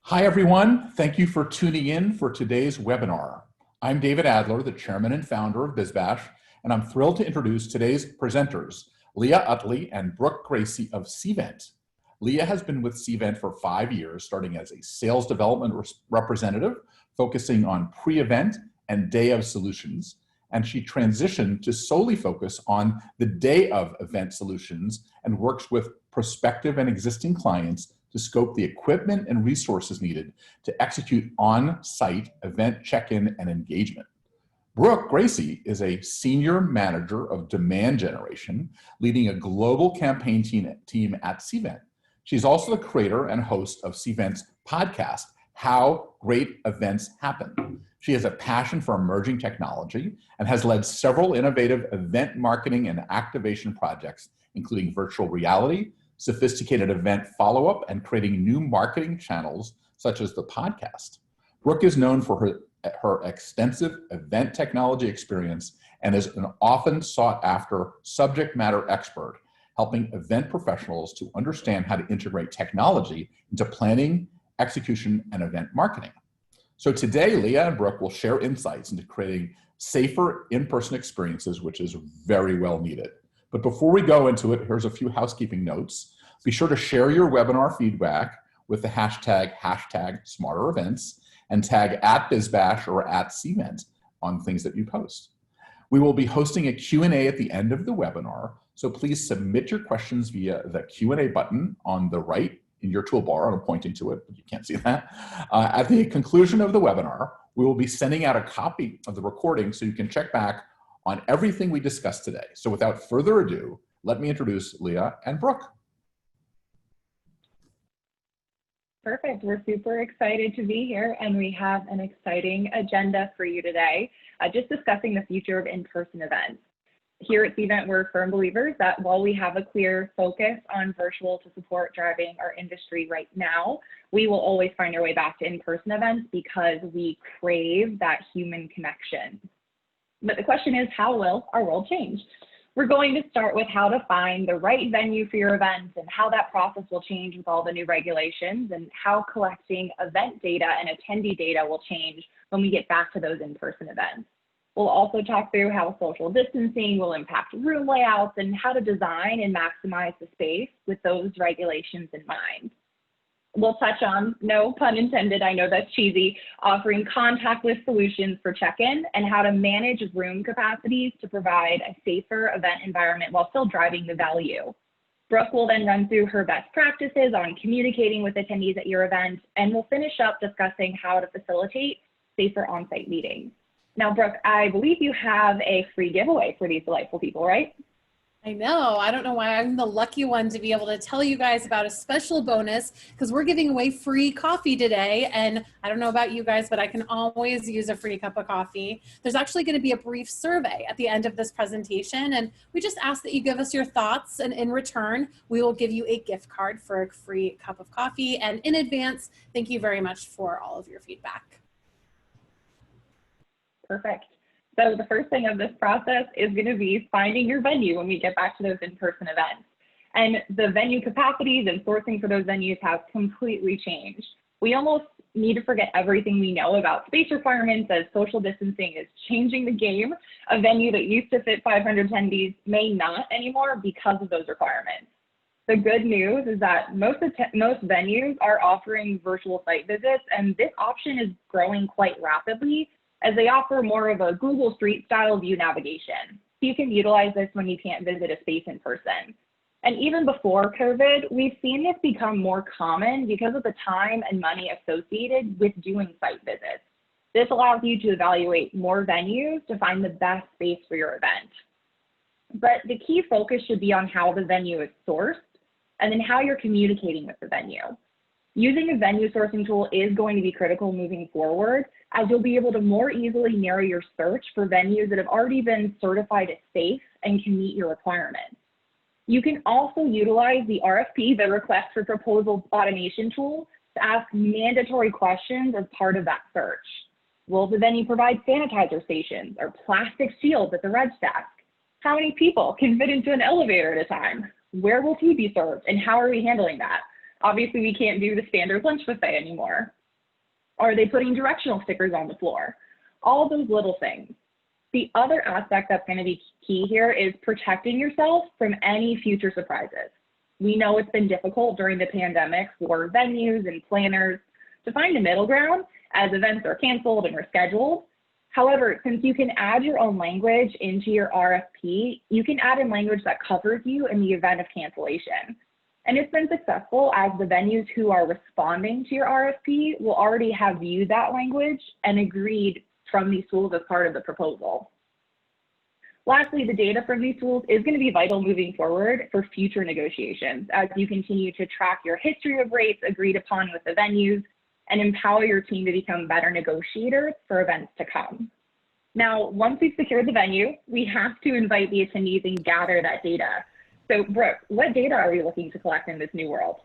Hi, everyone. Thank you for tuning in for today's webinar. I'm David Adler, the chairman and founder of BizBash, and I'm thrilled to introduce today's presenters, Leah Utley and Brooke Gracey of Cvent. Leah has been with Cvent for 5 years, starting as a sales development representative, focusing on pre-event and day of solutions. And she transitioned to solely focus on the day of event solutions and works with prospective and existing clients to scope the equipment and resources needed to execute on-site event check-in and engagement. Brooke Gracey is a senior manager of demand generation, leading a global campaign team at Cvent. She's also the creator and host of Cvent's podcast, How Great Events Happen. She has a passion for emerging technology and has led several innovative event marketing and activation projects, including virtual reality, sophisticated event follow-up, and creating new marketing channels such as the podcast. Brooke is known for her extensive event technology experience and is an often sought after subject matter expert, helping event professionals to understand how to integrate technology into planning, execution, and event marketing. So today, Leah and Brooke will share insights into creating safer in-person experiences, which is very well needed. But before we go into it, here's a few housekeeping notes. Be sure to share your webinar feedback with the hashtag #SmarterEvents and tag @BizBash or @Cvent on things that you post. We will be hosting a Q&A at the end of the webinar, so please submit your questions via the Q&A button on the right in your toolbar. I'm pointing to it, but you can't see that. At the conclusion of the webinar, we will be sending out a copy of the recording so you can check back on everything we discussed today. So without further ado, let me introduce Leah and Brooke. Perfect. We're super excited to be here, and we have an exciting agenda for you today, just discussing the future of in-person events. Here at Cvent, we're firm believers that while we have a clear focus on virtual to support driving our industry right now, we will always find our way back to in-person events because we crave that human connection. But the question is, how will our world change? We're going to start with how to find the right venue for your events and how that process will change with all the new regulations and how collecting event data and attendee data will change when we get back to those in-person events. We'll also talk through how social distancing will impact room layouts and how to design and maximize the space with those regulations in mind. We'll touch on, no pun intended, I know that's cheesy, offering contactless solutions for check-in and how to manage room capacities to provide a safer event environment while still driving the value. Brooke will then run through her best practices on communicating with attendees at your event, and we'll finish up discussing how to facilitate safer on-site meetings. Now, Brooke, I believe you have a free giveaway for these delightful people, right? I know. I don't know why I'm the lucky one to be able to tell you guys about a special bonus because we're giving away free coffee today. And I don't know about you guys, but I can always use a free cup of coffee. There's actually going to be a brief survey at the end of this presentation. And we just ask that you give us your thoughts. And in return, we will give you a gift card for a free cup of coffee. And in advance, thank you very much for all of your feedback. Perfect. So the first thing of this process is going to be finding your venue when we get back to those in-person events. And the venue capacities and sourcing for those venues have completely changed. We almost need to forget everything we know about space requirements as social distancing is changing the game. A venue that used to fit 500 attendees may not anymore because of those requirements. The good news is that most venues are offering virtual site visits, and this option is growing quite rapidly as they offer more of a Google Street style view navigation. So you can utilize this when you can't visit a space in person. And even before COVID, we've seen this become more common because of the time and money associated with doing site visits. This allows you to evaluate more venues to find the best space for your event. But the key focus should be on how the venue is sourced and then how you're communicating with the venue. Using a venue sourcing tool is going to be critical moving forward, as you'll be able to more easily narrow your search for venues that have already been certified as safe and can meet your requirements. You can also utilize the RFP, the request for proposal automation tool, to ask mandatory questions as part of that search. Will the venue provide sanitizer stations or plastic shields at the red desk? How many people can fit into an elevator at a time? Where will food be served and how are we handling that? Obviously, we can't do the standard lunch buffet anymore. Are they putting directional stickers on the floor? All those little things. The other aspect that's going to be key here is protecting yourself from any future surprises. We know it's been difficult during the pandemic for venues and planners to find a middle ground as events are canceled and rescheduled. However, since you can add your own language into your RFP, you can add in language that covers you in the event of cancellation. And it's been successful as the venues who are responding to your RFP will already have viewed that language and agreed from these tools as part of the proposal. Lastly, the data from these tools is going to be vital moving forward for future negotiations as you continue to track your history of rates agreed upon with the venues and empower your team to become better negotiators for events to come. Now, once we've secured the venue, we have to invite the attendees and gather that data. So Brooke, what data are you looking to collect in this new world?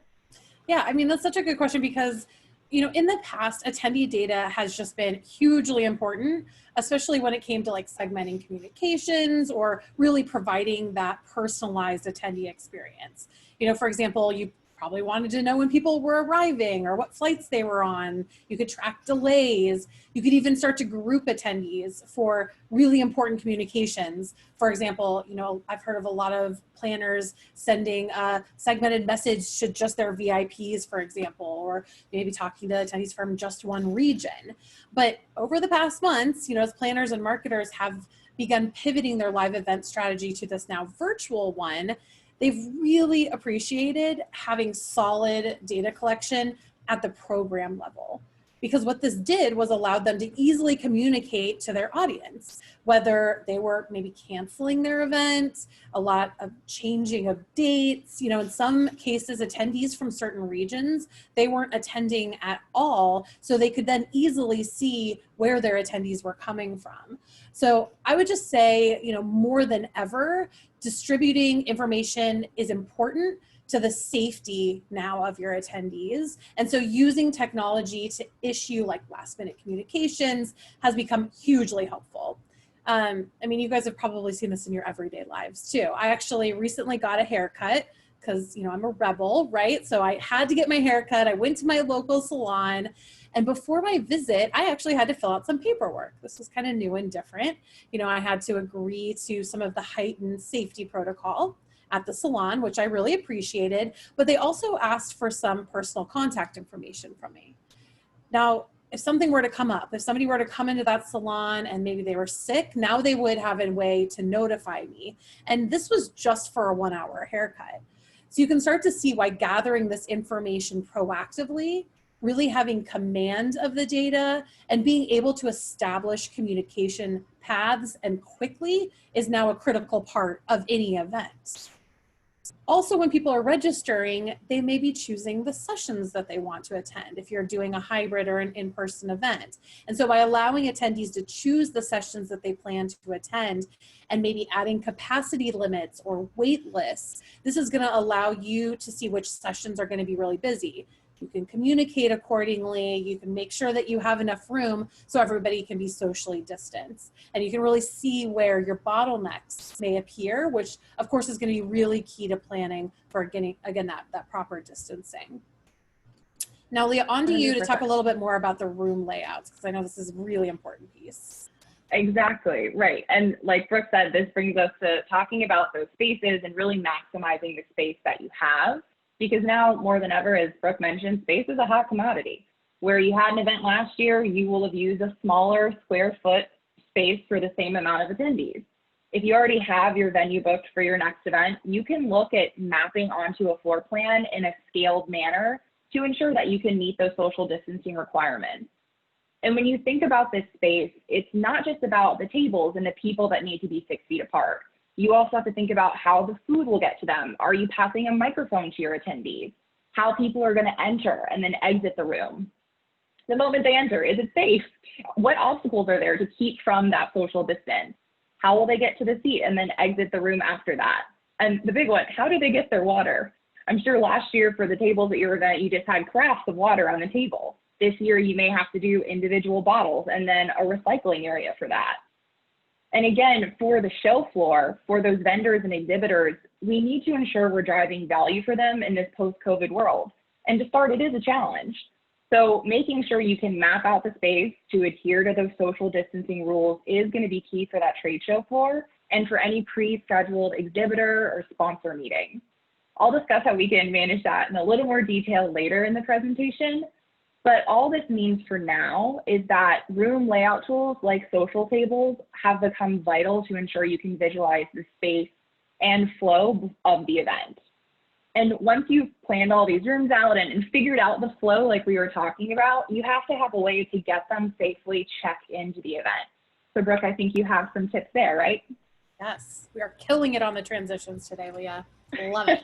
Yeah, I mean, that's such a good question because, you know, in the past, attendee data has just been hugely important, especially when it came to like segmenting communications or really providing that personalized attendee experience. You know, for example, you probably wanted to know when people were arriving or what flights they were on. You could track delays. You could even start to group attendees for really important communications. For example, you know, I've heard of a lot of planners sending a segmented message to just their VIPs, for example, or maybe talking to attendees from just one region. But over the past months, you know, as planners and marketers have begun pivoting their live event strategy to this now virtual one, they've really appreciated having solid data collection at the program level. Because what this did was allowed them to easily communicate to their audience, whether they were maybe canceling their event, a lot of changing of dates. You know, in some cases, attendees from certain regions, they weren't attending at all. So they could then easily see where their attendees were coming from. So I would just say, you know, more than ever, distributing information is important to the safety now of your attendees. And so using technology to issue like last minute communications has become hugely helpful. I mean, you guys have probably seen this in your everyday lives too. I actually recently got a haircut because, you know, I'm a rebel, right? So I had to get my haircut. I went to my local salon. And before my visit, I actually had to fill out some paperwork. This was kind of new and different. You know, I had to agree to some of the heightened safety protocol at the salon, which I really appreciated, but they also asked for some personal contact information from me. Now, if something were to come up, if somebody were to come into that salon and maybe they were sick, now they would have a way to notify me. And this was just for a 1 hour haircut. So you can start to see why gathering this information proactively, really having command of the data and being able to establish communication paths and quickly is now a critical part of any event. Also, when people are registering, they may be choosing the sessions that they want to attend if you're doing a hybrid or an in-person event. And so by allowing attendees to choose the sessions that they plan to attend and maybe adding capacity limits or wait lists, this is going to allow you to see which sessions are going to be really busy. You can communicate accordingly. You can make sure that you have enough room so everybody can be socially distanced. And you can really see where your bottlenecks may appear, which of course is going to be really key to planning for getting, again, that proper distancing. Now, Leah, on to you to talk a little bit more about the room layouts, because I know this is a really important piece. Exactly, right. And like Brooke said, this brings us to talking about those spaces and really maximizing the space that you have. Because now more than ever, as Brooke mentioned, space is a hot commodity. Where you had an event last year, you will have used a smaller square foot space for the same amount of attendees. If you already have your venue booked for your next event, you can look at mapping onto a floor plan in a scaled manner to ensure that you can meet those social distancing requirements. And when you think about this space, it's not just about the tables and the people that need to be 6 feet apart. You also have to think about how the food will get to them. Are you passing a microphone to your attendees? How people are going to enter and then exit the room. The moment they enter, is it safe? What obstacles are there to keep from that social distance? How will they get to the seat and then exit the room after that? And the big one, how do they get their water? I'm sure last year for the tables at your event, you just had crafts of water on the table. This year, you may have to do individual bottles and then a recycling area for that. And again, for the show floor, for those vendors and exhibitors, we need to ensure we're driving value for them in this post-COVID world. And to start, it is a challenge. So making sure you can map out the space to adhere to those social distancing rules is going to be key for that trade show floor and for any pre-scheduled exhibitor or sponsor meeting. I'll discuss how we can manage that in a little more detail later in the presentation, but all this means for now is that room layout tools like social tables have become vital to ensure you can visualize the space and flow of the event. And once you've planned all these rooms out and figured out the flow like we were talking about, you have to have a way to get them safely checked into the event. So Brooke, I think you have some tips there, right? Yes, we are killing it on the transitions today, Leah. Love it.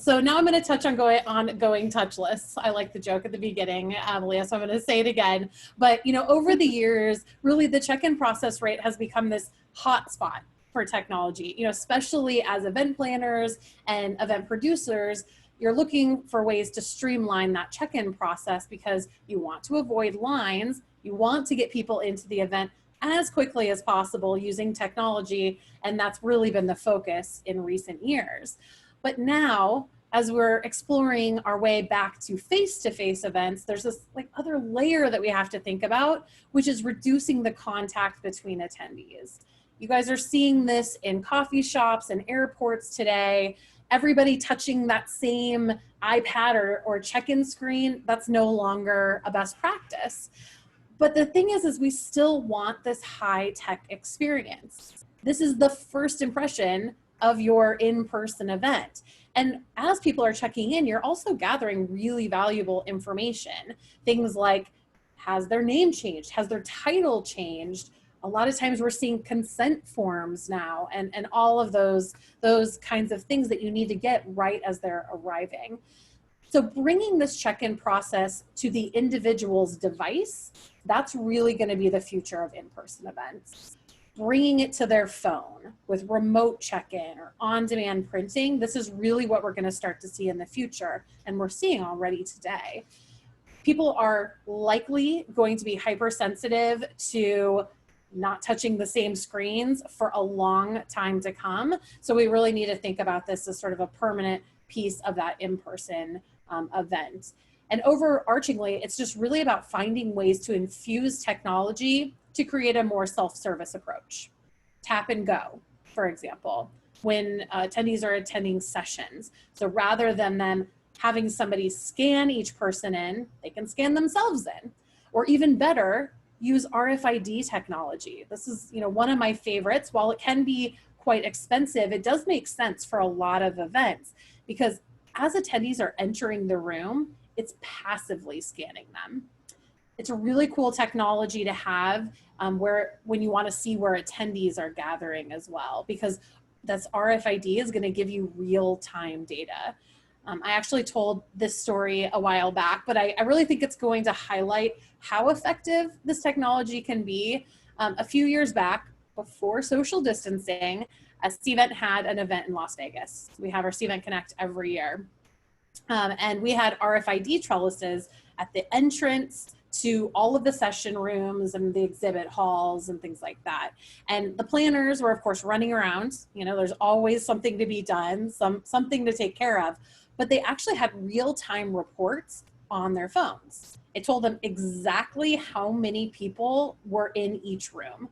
So now I'm going to touch on going touchless. I like the joke at the beginning, Leah, so I'm going to say it again. But, you know, over the years, really the check-in process rate has become this hot spot for technology, you know, especially as event planners and event producers. You're looking for ways to streamline that check-in process because you want to avoid lines. You want to get people into the event as quickly as possible using technology. And that's really been the focus in recent years. But now, as we're exploring our way back to face-to-face events, there's this like other layer that we have to think about, which is reducing the contact between attendees. You guys are seeing this in coffee shops and airports today. Everybody touching that same iPad or check-in screen, that's no longer a best practice. But the thing is we still want this high-tech experience. This is the first impression of your in-person event. And as people are checking in, you're also gathering really valuable information. Things like, has their name changed? Has their title changed? A lot of times we're seeing consent forms now and all of those kinds of things that you need to get right as they're arriving. So bringing this check-in process to the individual's device, that's really going to be the future of in-person events. Bringing it to their phone with remote check-in or on-demand printing, this is really what we're going to start to see in the future, and we're seeing already today. People are likely going to be hypersensitive to not touching the same screens for a long time to come. So we really need to think about this as sort of a permanent piece of that in-person event. And overarchingly, it's just really about finding ways to infuse technology to create a more self-service approach. Tap and go, for example, when attendees are attending sessions. So rather than them having somebody scan each person in, they can scan themselves in. Or even better, use RFID technology. This is, you know, one of my favorites. While it can be quite expensive, it does make sense for a lot of events because as attendees are entering the room, it's passively scanning them. It's a really cool technology to have when you want to see where attendees are gathering as well, because that's RFID is going to give you real-time data. I actually told this story a while back, but I really think it's going to highlight how effective this technology can be. A few years back, before social distancing, Cvent had an event in Las Vegas. We have our Cvent Connect every year. And we had RFID trellises at the entrance to all of the session rooms and the exhibit halls and things like that. And the planners were, of course, running around. You know, there's always something to be done, something to take care of. But they actually had real-time reports on their phones. It told them exactly how many people were in each room.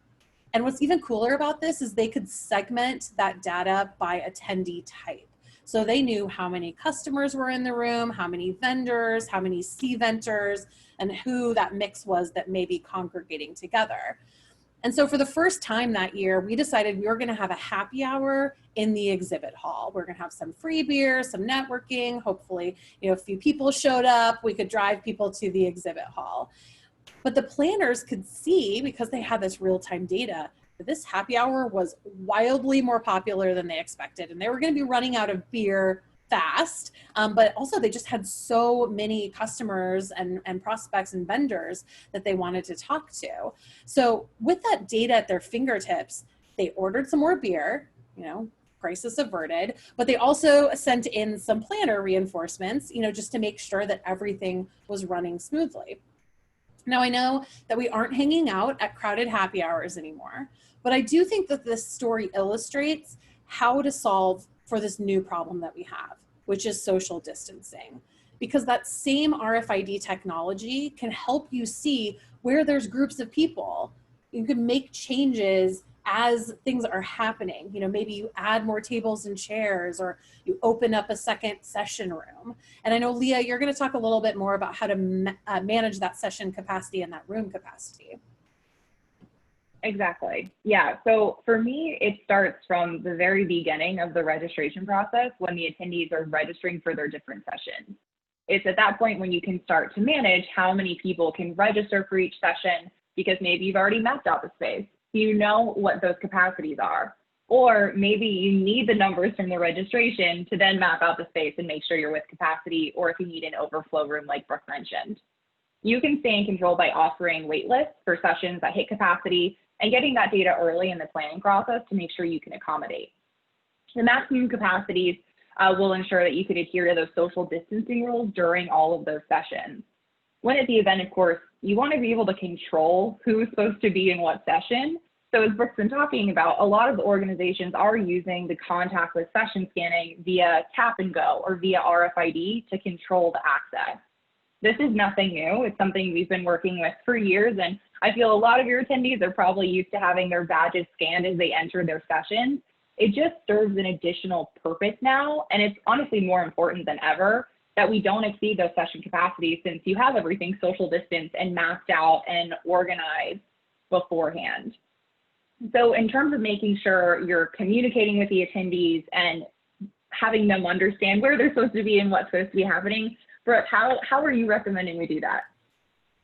And what's even cooler about this is they could segment that data by attendee type. So they knew how many customers were in the room, how many vendors, how many Cventers, and who that mix was that may be congregating together. And so for the first time that year, we decided we were going to have a happy hour in the exhibit hall. We're going to have some free beer, some networking. Hopefully, you know, a few people showed up. We could drive people to the exhibit hall. But the planners could see, because they had this real-time data, that this happy hour was wildly more popular than they expected. And they were going to be running out of beer fast, but also they just had so many customers and prospects and vendors that they wanted to talk to. So with that data at their fingertips, they ordered some more beer, you know, crisis averted, but they also sent in some planner reinforcements, you know, just to make sure that everything was running smoothly. Now I know that we aren't hanging out at crowded happy hours anymore, but I do think that this story illustrates how to solve for this new problem that we have. which is social distancing. Because that same RFID technology can help you see where there's groups of people. You can make changes as things are happening. You know, maybe you add more tables and chairs, or you open up a second session room. And I know, Leah, you're going to talk a little bit more about how to manage that session capacity and that room capacity. Exactly. Yeah. So for me, it starts from the very beginning of the registration process when the attendees are registering for their different sessions. It's at that point when you can start to manage how many people can register for each session, because maybe you've already mapped out the space. You know what those capacities are. Or maybe you need the numbers from the registration to then map out the space and make sure you're with capacity, or if you need an overflow room like Brooke mentioned. You can stay in control by offering wait lists for sessions that hit capacity and getting that data early in the planning process to make sure you can accommodate. The maximum capacities will ensure that you can adhere to those social distancing rules during all of those sessions. When at the event, of course, you want to be able to control who's supposed to be in what session. So as Brooke's been talking about, a lot of the organizations are using the contactless session scanning via tap and go or via RFID to control the access. This is nothing new. It's something we've been working with for years, and I feel a lot of your attendees are probably used to having their badges scanned as they enter their sessions. It just serves an additional purpose now, and it's honestly more important than ever that we don't exceed those session capacities, since you have everything social distance and mapped out and organized beforehand. So in terms of making sure you're communicating with the attendees and having them understand where they're supposed to be and what's supposed to be happening, Brooke, how are you recommending we do that?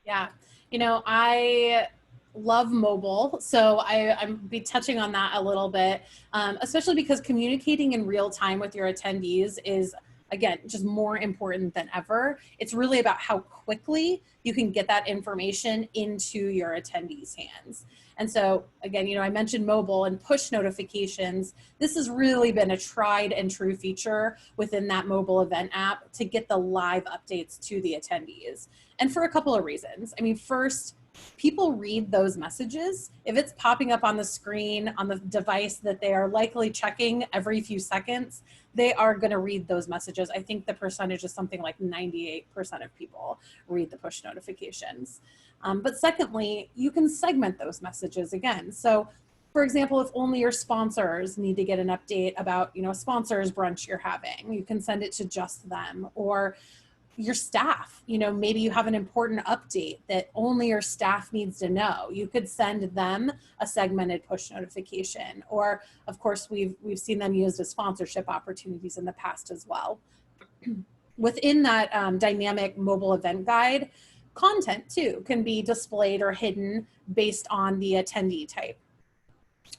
Yeah, you know, I love mobile, so I'm be touching on that a little bit, especially because communicating in real time with your attendees is, again, just more important than ever. It's really about how quickly you can get that information into your attendees' hands. And so, again, you know, I mentioned mobile and push notifications. This has really been a tried and true feature within that mobile event app to get the live updates to the attendees. And for a couple of reasons. I mean, first, people read those messages. If it's popping up on the screen on the device that they are likely checking every few seconds, they are going to read those messages. I think the percentage is something like 98% of people read the push notifications. But secondly, you can segment those messages again. So for example, if only your sponsors need to get an update about, you know, a sponsors brunch you're having, you can send it to just them. Or your staff, you know, maybe you have an important update that only your staff needs to know. You could send them a segmented push notification. Or of course, we've seen them used as sponsorship opportunities in the past as well. Within that dynamic mobile event guide, content too can be displayed or hidden based on the attendee type.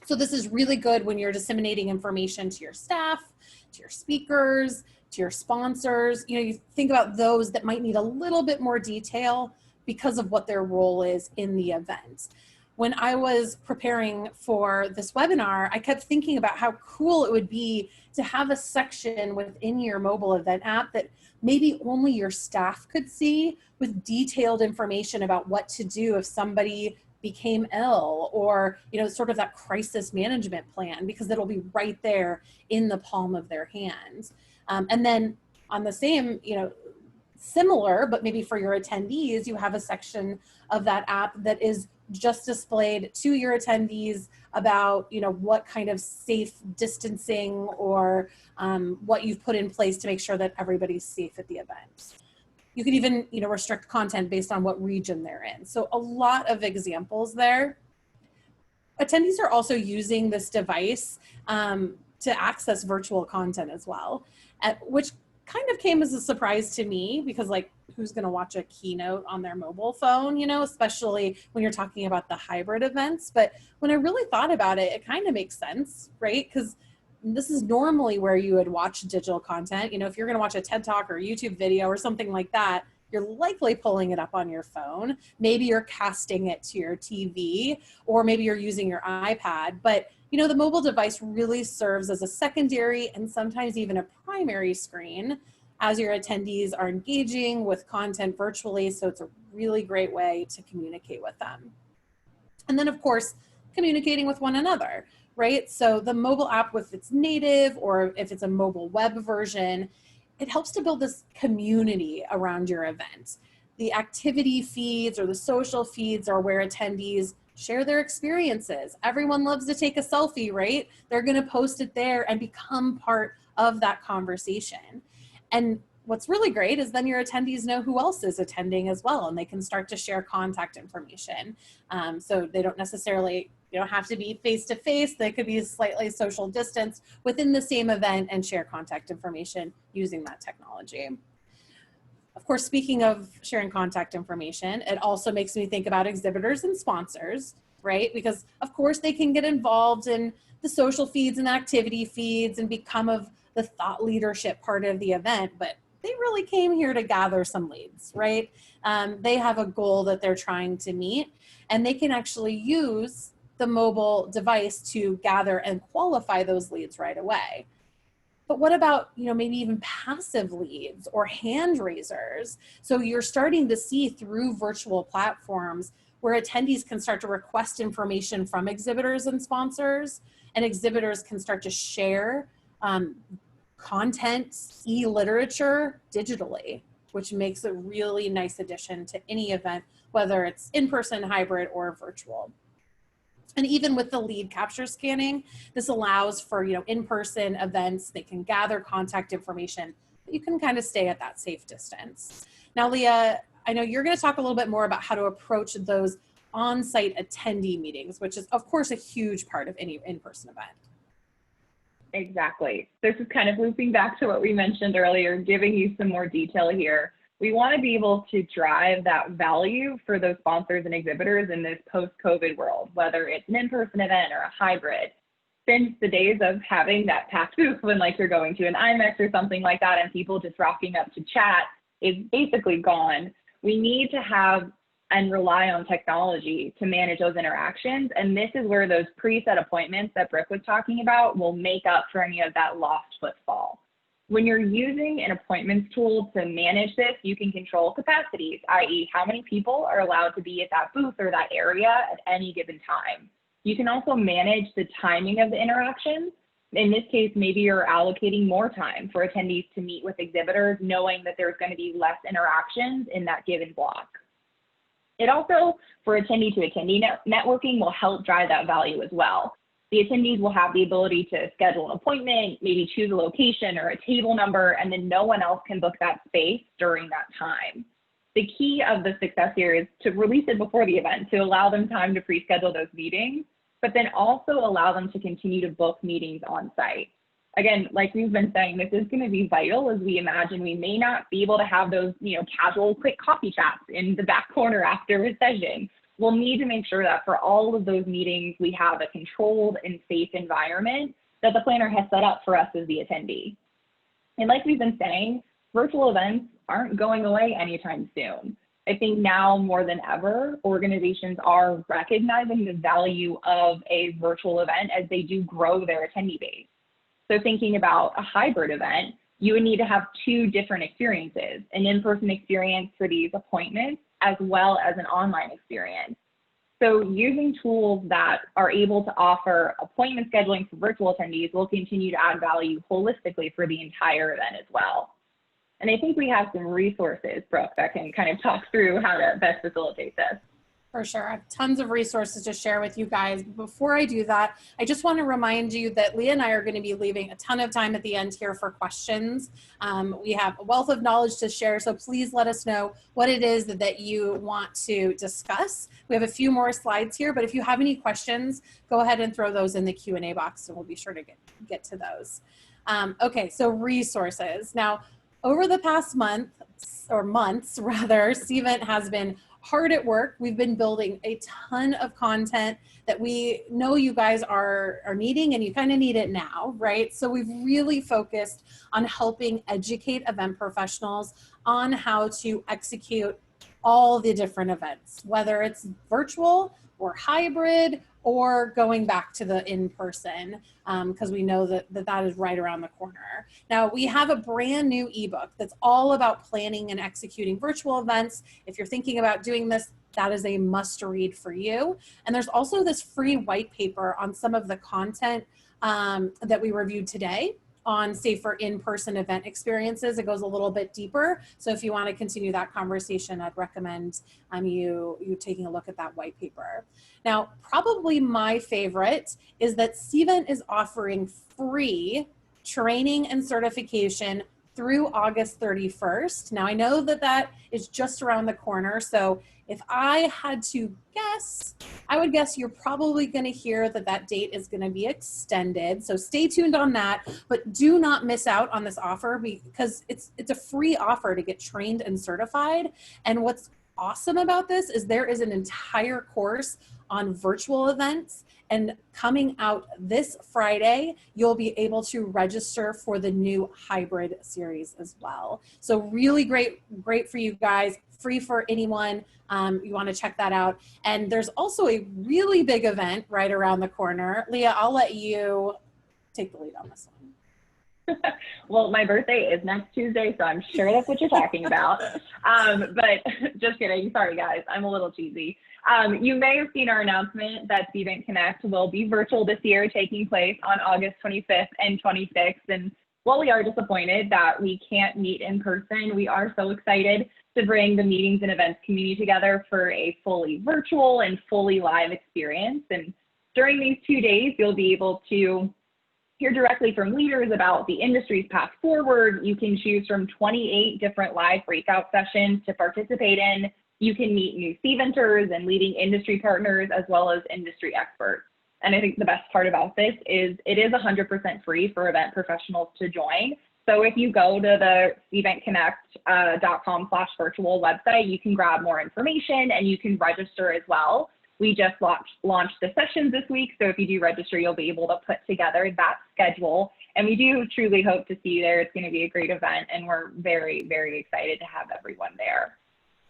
So this is really good when you're disseminating information to your staff, to your speakers, to your sponsors. You know, you think about those that might need a little bit more detail because of what their role is in the event. When I was preparing for this webinar, I kept thinking about how cool it would be to have a section within your mobile event app that maybe only your staff could see, with detailed information about what to do if somebody became ill, or, you know, sort of that crisis management plan, because it'll be right there in the palm of their hands. And then on the same, you know, similar, but maybe for your attendees, you have a section of that app that is just displayed to your attendees about, you know, what kind of safe distancing or what you've put in place to make sure that everybody's safe at the event. You can even, you know, restrict content based on what region they're in. So a lot of examples there. Attendees are also using this device to access virtual content as well, which kind of came as a surprise to me, because like, who's going to watch a keynote on their mobile phone, you know, especially when you're talking about the hybrid events. But when I really thought about it, it kind of makes sense, right? Because this is normally where you would watch digital content. You know, if you're going to watch a TED Talk or YouTube video or something like that, you're likely pulling it up on your phone. Maybe you're casting it to your TV, or maybe you're using your iPad. But, you know, the mobile device really serves as a secondary and sometimes even a primary screen as your attendees are engaging with content virtually. So it's a really great way to communicate with them. And then, of course, communicating with one another, right? So the mobile app, with its native, or if it's a mobile web version, it helps to build this community around your event. The activity feeds or the social feeds are where attendees share their experiences. Everyone loves to take a selfie, right? They're going to post it there and become part of that conversation. And what's really great is then your attendees know who else is attending as well, and they can start to share contact information. So they don't necessarily, have to be face-to-face. They could be slightly social distance within the same event and share contact information using that technology. Of course, speaking of sharing contact information, it also makes me think about exhibitors and sponsors, right? Because of course they can get involved in the social feeds and activity feeds and become of the thought leadership part of the event, but they really came here to gather some leads, right? They have a goal that they're trying to meet, and they can actually use the mobile device to gather and qualify those leads right away. But what about, maybe even passive leads or hand raisers? So you're starting to see through virtual platforms where attendees can start to request information from exhibitors and sponsors, and exhibitors can start to share content, e-literature digitally, which makes a really nice addition to any event, whether it's in-person, hybrid, or virtual. And even with the lead capture scanning, this allows for, in-person events. They can gather contact information, but you can kind of stay at that safe distance. Now, Leah, I know you're going to talk a little bit more about how to approach those on-site attendee meetings, which is, of course, a huge part of any in-person event. Exactly. This is kind of looping back to what we mentioned earlier, giving you some more detail here. We want to be able to drive that value for those sponsors and exhibitors in this post-COVID world, whether it's an in-person event or a hybrid. Since the days of having that packed booth when you're going to an IMEX or something like that and people just rocking up to chat is basically gone, we need to have and rely on technology to manage those interactions. And this is where those preset appointments that Brooke was talking about will make up for any of that lost footfall. When you're using an appointments tool to manage this, you can control capacities, i.e. how many people are allowed to be at that booth or that area at any given time. You can also manage the timing of the interactions. In this case, maybe you're allocating more time for attendees to meet with exhibitors, knowing that there's going to be less interactions in that given block. It also, for attendee to attendee networking, will help drive that value as well. The attendees will have the ability to schedule an appointment, maybe choose a location or a table number, and then no one else can book that space during that time. The key of the success here is to release it before the event to allow them time to pre-schedule those meetings, but then also allow them to continue to book meetings on site. Again, like we've been saying, this is going to be vital as we imagine we may not be able to have those, casual, quick coffee chats in the back corner after a session. We'll need to make sure that for all of those meetings, we have a controlled and safe environment that the planner has set up for us as the attendee. And like we've been saying, virtual events aren't going away anytime soon. I think now more than ever, organizations are recognizing the value of a virtual event as they do grow their attendee base. So thinking about a hybrid event, you would need to have two different experiences, an in-person experience for these appointments, as well as an online experience. So using tools that are able to offer appointment scheduling for virtual attendees will continue to add value holistically for the entire event as well. And I think we have some resources, Brooke, that can kind of talk through how to best facilitate this. For sure. I have tons of resources to share with you guys. Before I do that, I just want to remind you that Leah and I are going to be leaving a ton of time at the end here for questions. We have a wealth of knowledge to share, so please let us know what it is that you want to discuss. We have a few more slides here, but if you have any questions, go ahead and throw those in the Q&A box, and we'll be sure to get to those. Okay, so resources. Now, over the past months, Cvent has been hard at work. We've been building a ton of content that we know you guys are needing, and you kind of need it now, right? So we've really focused on helping educate event professionals on how to execute all the different events, whether it's virtual or hybrid or going back to the in-person, because we know that is right around the corner. Now, we have a brand new ebook that's all about planning and executing virtual events. If you're thinking about doing this, that is a must read for you. And there's also this free white paper on some of the content that we reviewed today on safer in-person event experiences. It goes a little bit deeper. So if you want to continue that conversation, I'd recommend you taking a look at that white paper. Now, probably my favorite is that Cvent is offering free training and certification through August 31st. Now, I know that that is just around the corner. So if I had to guess, I would guess you're probably going to hear that that date is going to be extended. So stay tuned on that, but do not miss out on this offer because it's a free offer to get trained and certified. And what's awesome about this is there is an entire course on virtual events, and coming out this Friday, you'll be able to register for the new hybrid series as well. So really great for you guys, free for anyone. You want to check that out. And there's also a really big event right around the corner. Leah, I'll let you take the lead on this one. Well, my birthday is next Tuesday, so I'm sure that's what you're talking about. But just kidding. Sorry, guys. I'm a little cheesy. You may have seen our announcement that Cvent Connect will be virtual this year, taking place on August 25th and 26th. And while we are disappointed that we can't meet in person, we are so excited to bring the meetings and events community together for a fully virtual and fully live experience. And during these 2 days, you'll be able to hear directly from leaders about the industry's path forward. You can choose from 28 different live breakout sessions to participate in. You can meet new Cventers and leading industry partners, as well as industry experts. And I think the best part about this is it is 100% free for event professionals to join. So if you go to the cventconnect.com/virtual website, you can grab more information and you can register as well. We just launched the sessions this week, so if you do register, you'll be able to put together that schedule. And we do truly hope to see you there. It's going to be a great event, and we're very, very excited to have everyone there.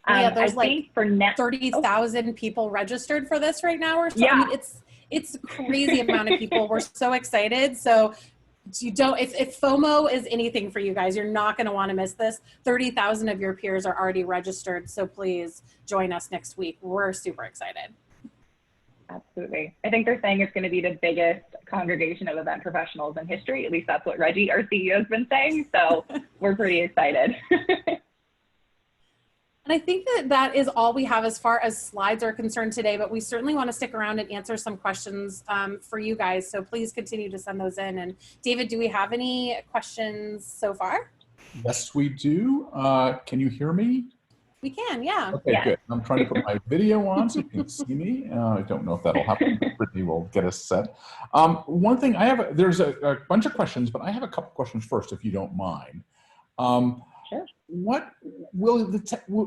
Yeah, there's like 30,000 people registered for this right now or so. Yeah. I mean, it's a crazy amount of people. We're so excited. So you don't, if FOMO is anything for you guys, you're not going to want to miss this. 30,000 of your peers are already registered. So please join us next week. We're super excited. Absolutely. I think they're saying it's going to be the biggest congregation of event professionals in history. At least that's what Reggie, our CEO, has been saying. So we're pretty excited. And I think that that is all we have as far as slides are concerned today, but we certainly want to stick around and answer some questions for you guys. So please continue to send those in. And David, do we have any questions so far? Yes, we do. Can you hear me? We can, yeah. Okay, yeah. Good. I'm trying to put my video on so you can see me. I don't know if that'll happen. Brittany will get us set. One thing there's a bunch of questions, but I have a couple questions first, if you don't mind. Sure. What will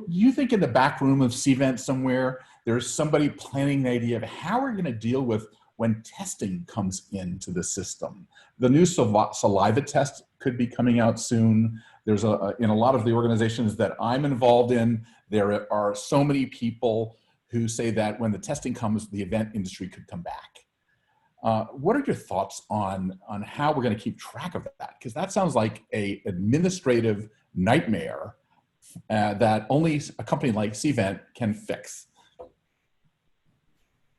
you think in the back room of Cvent somewhere, there's somebody planning the idea of how we're going to deal with when testing comes into the system? The new saliva test could be coming out soon. There's in a lot of the organizations that I'm involved in, there are so many people who say that when the testing comes, the event industry could come back. What are your thoughts on how we're going to keep track of that? Because that sounds like an administrative nightmare that only a company like Cvent can fix.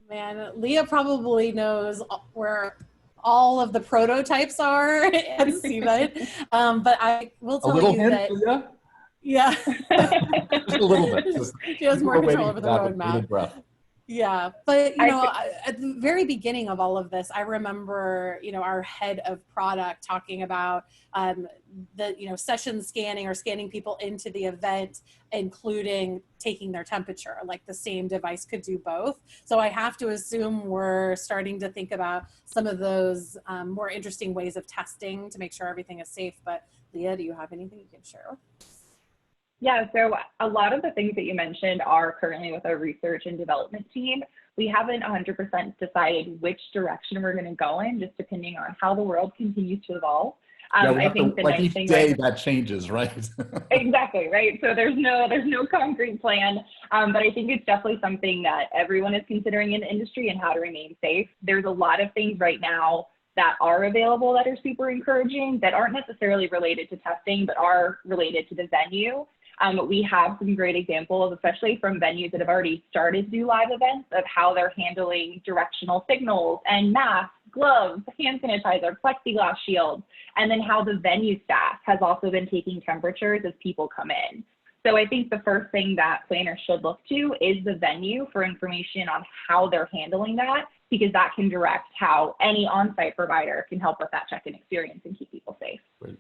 Man, Leah probably knows where all of the prototypes are at Cvent, but I will tell you that. Leah? Yeah, just a little bit. She has more control over the roadmap. Yeah, but you know, at the very beginning of all of this, I remember, you know, our head of product talking about the, you know, session scanning or scanning people into the event, including taking their temperature. Like the same device could do both. So I have to assume we're starting to think about some of those more interesting ways of testing to make sure everything is safe. But Leah, do you have anything you can share? Yeah, so a lot of the things that you mentioned are currently with our research and development team. We haven't 100% decided which direction we're going to go in, just depending on how the world continues to evolve. I think the nice thing, day that changes, right? Exactly, right. So there's no concrete plan, but I think it's definitely something that everyone is considering in the industry and how to remain safe. There's a lot of things right now that are available that are super encouraging, that aren't necessarily related to testing, but are related to the venue. We have some great examples, especially from venues that have already started to do live events, of how they're handling directional signals and masks gloves, hand sanitizer, plexiglass shields, and then how the venue staff has also been taking temperatures as people come in. So I think the first thing that planners should look to is the venue for information on how they're handling that, because that can direct how any on-site provider can help with that check-in experience and keep people safe. Great.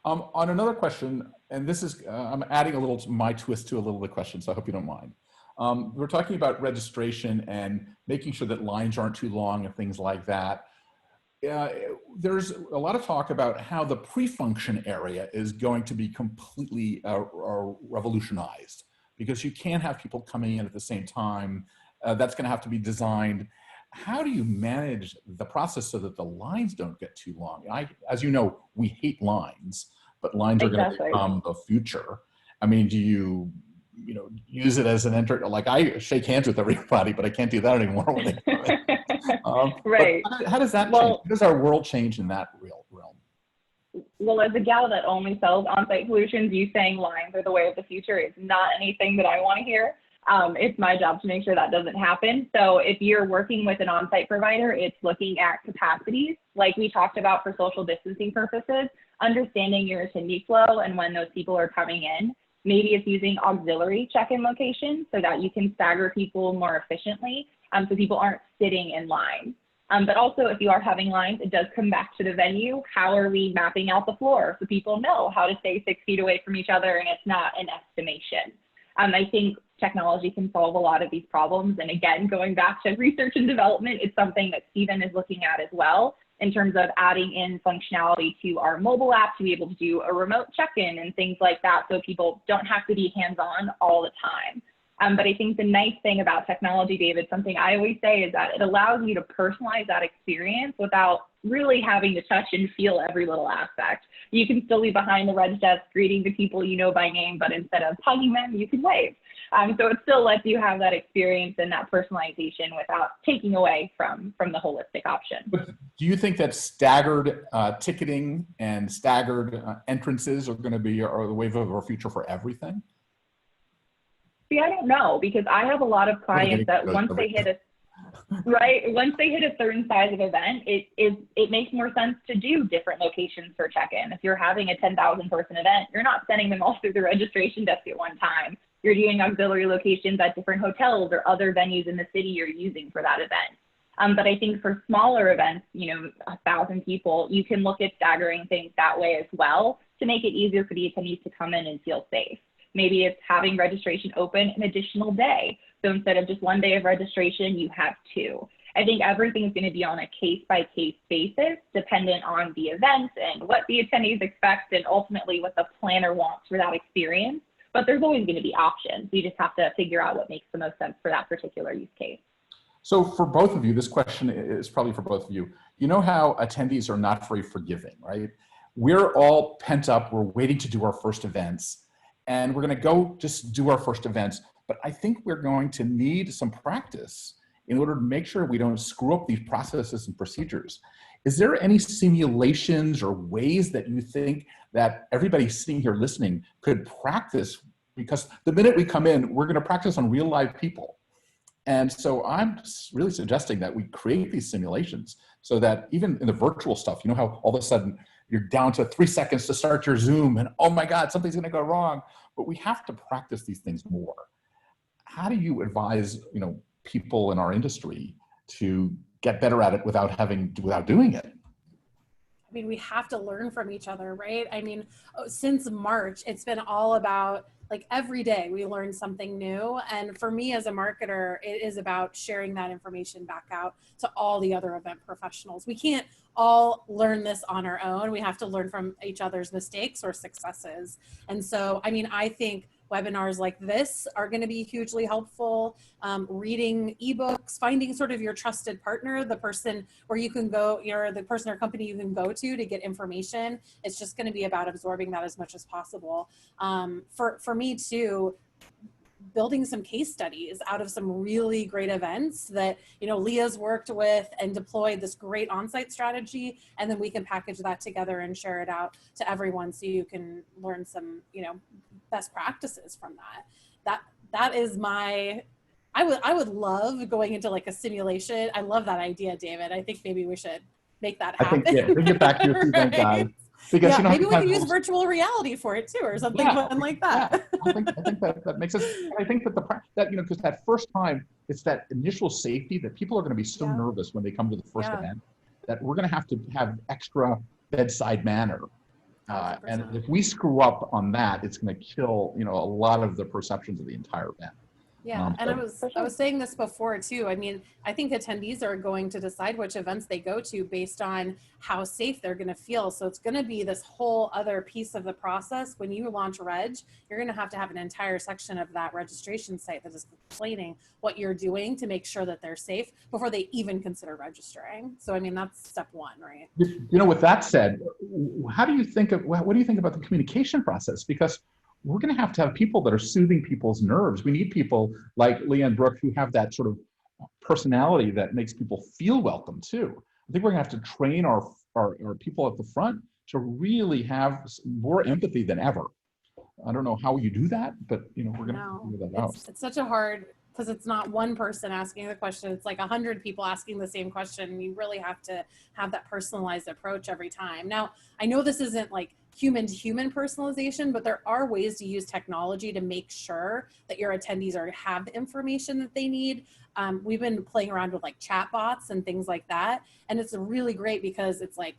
On another question, and this is, I'm adding a little my twist to a little of the question, so I hope you don't mind. We're talking about registration and making sure that lines aren't too long and things like that. There's a lot of talk about how the pre-function area is going to be completely revolutionized, because you can't have people coming in at the same time. That's going to have to be designed. How do you manage the process so that the lines don't get too long? As you know, we hate lines, but lines are going to become the future. I mean, do you use it as an like I shake hands with everybody, but I can't do that anymore when they come in. Right. How does that change? How does our world change in that realm? Well, as a gal that only sells on-site solutions, you saying lines are the way of the future is not anything that I want to hear. It's my job to make sure that doesn't happen. So if you're working with an on-site provider, it's looking at capacities, like we talked about for social distancing purposes, understanding your attendee flow and when those people are coming in. Maybe it's using auxiliary check-in locations so that you can stagger people more efficiently, so people aren't sitting in line. But also, if you are having lines, it does come back to the venue. How are we mapping out the floor so people know how to stay 6 feet away from each other and it's not an estimation? I think technology can solve a lot of these problems. And again, going back to research and development, it's something that Cvent is looking at as well, in terms of adding in functionality to our mobile app to be able to do a remote check-in and things like that, so people don't have to be hands-on all the time. But I think the nice thing about technology, David, something I always say is that it allows you to personalize that experience without really having to touch and feel every little aspect. You can still be behind the reg desk greeting the people you know by name, but instead of hugging them, you can wave. So it still lets you have that experience and that personalization without taking away from the holistic option. But do you think that staggered ticketing and staggered entrances are going to be the wave of our future for everything? See, I don't know, because I have a lot of clients that once they hit a once they hit a certain size of event, it makes more sense to do different locations for check-in. If you're having a 10,000 person event, you're not sending them all through the registration desk at one time. You're doing auxiliary locations at different hotels or other venues in the city you're using for that event. But I think for smaller events, 1,000 people, you can look at staggering things that way as well to make it easier for the attendees to come in and feel safe. Maybe it's having registration open an additional day. So instead of just 1 day of registration, you have 2. I think everything's going to be on a case-by-case basis, dependent on the event and what the attendees expect and ultimately what the planner wants for that experience. But there's always going to be options. You just have to figure out what makes the most sense for that particular use case. So for both of you, this question is probably for both of you. You know how attendees are not very forgiving, right? We're all pent up. We're waiting to do our first events. And we're going to go just do our first events. But I think we're going to need some practice in order to make sure we don't screw up these processes and procedures. Is there any simulations or ways that you think that everybody sitting here listening could practice? Because the minute we come in, we're going to practice on real live people. And so I'm really suggesting that we create these simulations so that even in the virtual stuff, you know how all of a sudden you're down to 3 seconds to start your Zoom and oh my God, something's going to go wrong. But we have to practice these things more. How do you advise, people in our industry to get better at it without doing it? I mean, we have to learn from each other, right? I mean, since March, it's been all about like every day we learn something new. And for me as a marketer, it is about sharing that information back out to all the other event professionals. We can't all learn this on our own. We have to learn from each other's mistakes or successes. And so, I mean, I think webinars like this are going to be hugely helpful. Reading ebooks, finding sort of your trusted partner, the person where you can go, the person or company you can go to get information. It's just going to be about absorbing that as much as possible. For me too, building some case studies out of some really great events that, Leah's worked with and deployed this great on-site strategy. And then we can package that together and share it out to everyone so you can learn some, best practices from that. That is my I would love going into like a simulation. I love that idea, David. I think maybe we should make that I happen. think, yeah, bring it back to your event guys. Right? Because, Yeah, you know, maybe we can use virtual reality for it too, or something yeah, fun like yeah. that. I think that makes sense. And I think that that, you know, because that first time, it's that initial safety that people are going to be so Yeah. nervous when they come to the first Yeah. event that we're going to have extra bedside manner. And 100%. if we screw up on that, it's going to kill, you know, a lot of the perceptions of the entire event. Yeah, and So- I was saying this before too. I mean, I think attendees are going to decide which events they go to based on how safe they're going to feel. So it's going to be this whole other piece of the process. When you launch Reg, you're going to have an entire section of that registration site that is explaining what you're doing to make sure that they're safe before they even consider registering. So I mean, that's step one, right? You know, with that said, how do you think of what do you think about the communication process? Because we're going to have people that are soothing people's nerves. We need people like Leah and Brooke who have that sort of personality that makes people feel welcome too. I think we're going to have to train our people at the front to really have more empathy than ever. I don't know how you do that, but you know, we're going to figure that out. It's such a hard, because it's not one person asking the question. It's like 100 people asking the same question. You really have to have that personalized approach every time. Now, I know this isn't like human to human personalization, but there are ways to use technology to make sure that your attendees have the information that they need. We've been playing around with like chat bots and things like that. And it's really great because it's like,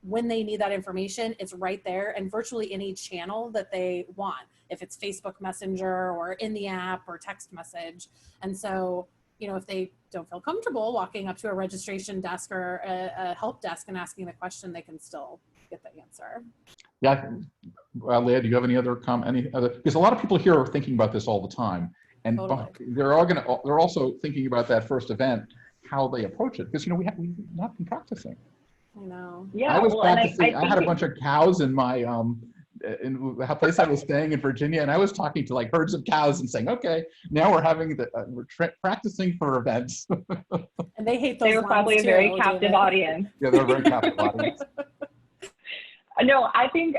when they need that information, it's right there and virtually any channel that they want, if it's Facebook Messenger or in the app or text message. And so, you know, if they don't feel comfortable walking up to a registration desk or a help desk and asking the question, they can still get the answer. Yeah. Leah, do you have any other because a lot of people here are thinking about this all the time. And Totally. they're also thinking about that first event, how they approach it. Because, you know, we've not been practicing. I know. Yeah, I was well, practicing. and I had a bunch of cows in my in the place I was staying in Virginia, and I was talking to like herds of cows and saying, "Okay, now we're having practicing for events." And they hate those. They were probably a very captive audience. Yeah, they're a very captive audience. No, I think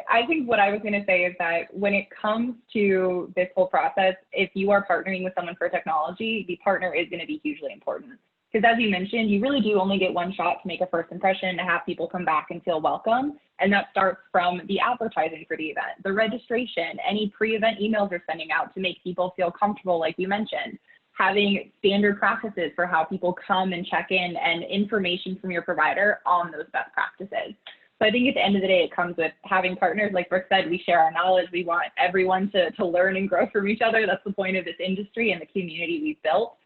what I was going to say is that when it comes to this whole process, if you are partnering with someone for technology, the partner is going to be hugely important. Because as you mentioned, you really do only get one shot to make a first impression, to have people come back and feel welcome. And that starts from the advertising for the event, the registration, any pre-event emails you're sending out to make people feel comfortable, like you mentioned, having standard practices for how people come and check in, and information from your provider on those best practices. So I think at the end of the day, it comes with having partners. Like Brooke said, we share our knowledge. We want everyone to learn and grow from each other. That's the point of this industry and the community we've built.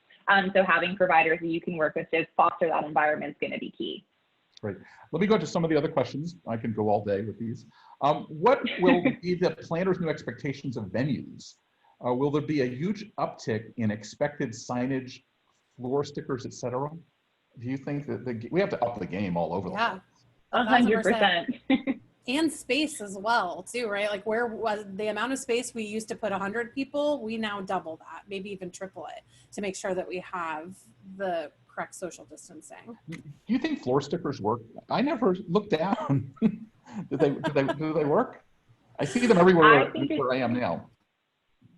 So having providers that you can work with to foster that environment is going to be key. Great. Let me go to some of the other questions. I can go all day with these. What will be the planners' new expectations of venues? Will there be a huge uptick in expected signage, floor stickers, etc.? Do you think that we have to up the game all over the place? 100%. And space as well too, right? Like where was the amount of space we used to put 100 people, we now double that, maybe even triple it, to make sure that we have the correct social distancing. Do you think floor stickers work? I never looked down. do they work? I see them everywhere where I am now.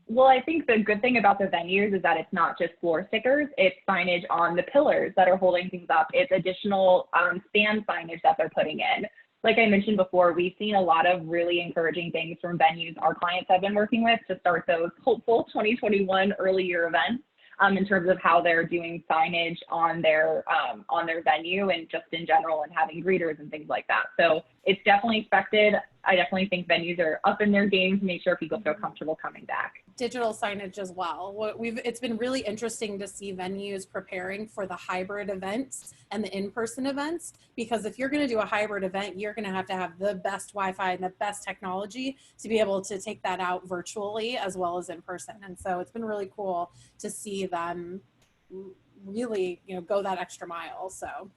Well, I think the good thing about the venues is that it's not just floor stickers, it's signage on the pillars that are holding things up. It's additional stand signage that they're putting in. Like I mentioned before, we've seen a lot of really encouraging things from venues our clients have been working with to start those hopeful 2021 early year events in terms of how they're doing signage on their venue and just in general, and having greeters and things like that. So it's definitely expected. I definitely think venues are up in their game to make sure people feel comfortable coming back. Digital signage as well. It's been really interesting to see venues preparing for the hybrid events and the in-person events, because if you're going to do a hybrid event, you're going to have the best Wi-Fi and the best technology to be able to take that out virtually as well as in person. And so it's been really cool to see them really, you know, go that extra mile. So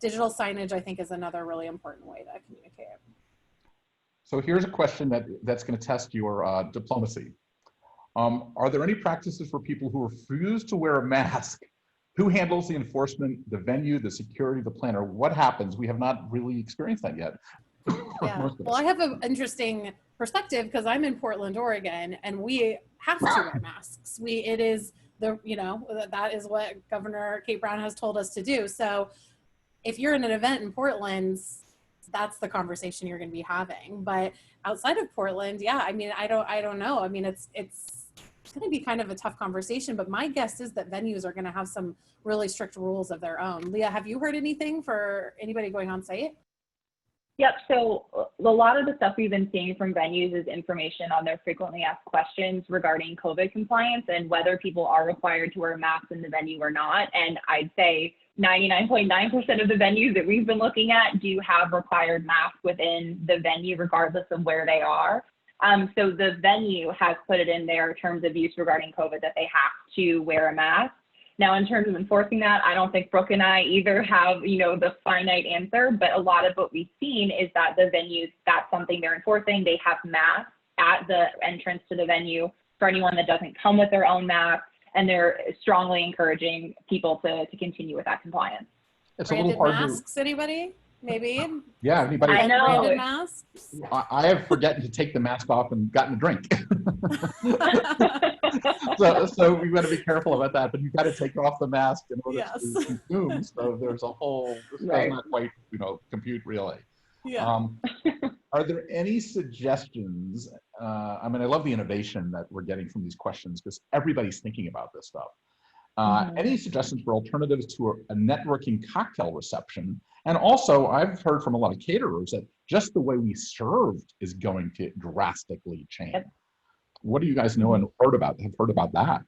digital signage, I think, is another really important way to communicate. So here's a question that's going to test your diplomacy. Are there any practices for people who refuse to wear a mask? Who handles the enforcement, the venue, the security, the planner? What happens? We have not really experienced that yet. Yeah. Well, I have an interesting perspective because I'm in Portland, Oregon, and we have to wear masks. It is that is what Governor Kate Brown has told us to do. So if you're in an event in Portland, that's the conversation you're going to be having. But outside of Portland, yeah, I mean, I don't know. I mean, it's going to be kind of a tough conversation, but my guess is that venues are going to have some really strict rules of their own. Leah, have you heard anything for anybody going on site? Yep. So a lot of the stuff we've been seeing from venues is information on their frequently asked questions regarding COVID compliance and whether people are required to wear masks in the venue or not. And I'd say 99.9% of the venues that we've been looking at do have required masks within the venue, regardless of where they are. So the venue has put it in their terms of use regarding COVID that they have to wear a mask. Now, in terms of enforcing that, I don't think Brooke and I either have, the finite answer, but a lot of what we've seen is that the venues, that's something they're enforcing. They have masks at the entrance to the venue for anyone that doesn't come with their own mask, and they're strongly encouraging people to continue with that compliance. It's Branded a little hard masks, anybody? Maybe? Yeah, anybody? I know. Branded masks? I have forgotten to take the mask off and gotten a drink. so we've got to be careful about that, but you've got to take off the mask in order to consume. So there's a whole, this does not quite, compute really. Yeah. Are there any suggestions? I mean, I love the innovation that we're getting from these questions because everybody's thinking about this stuff. Any suggestions for alternatives to a networking cocktail reception? And also, I've heard from a lot of caterers that just the way we served is going to drastically change. Yep. What do you guys know and have heard about that?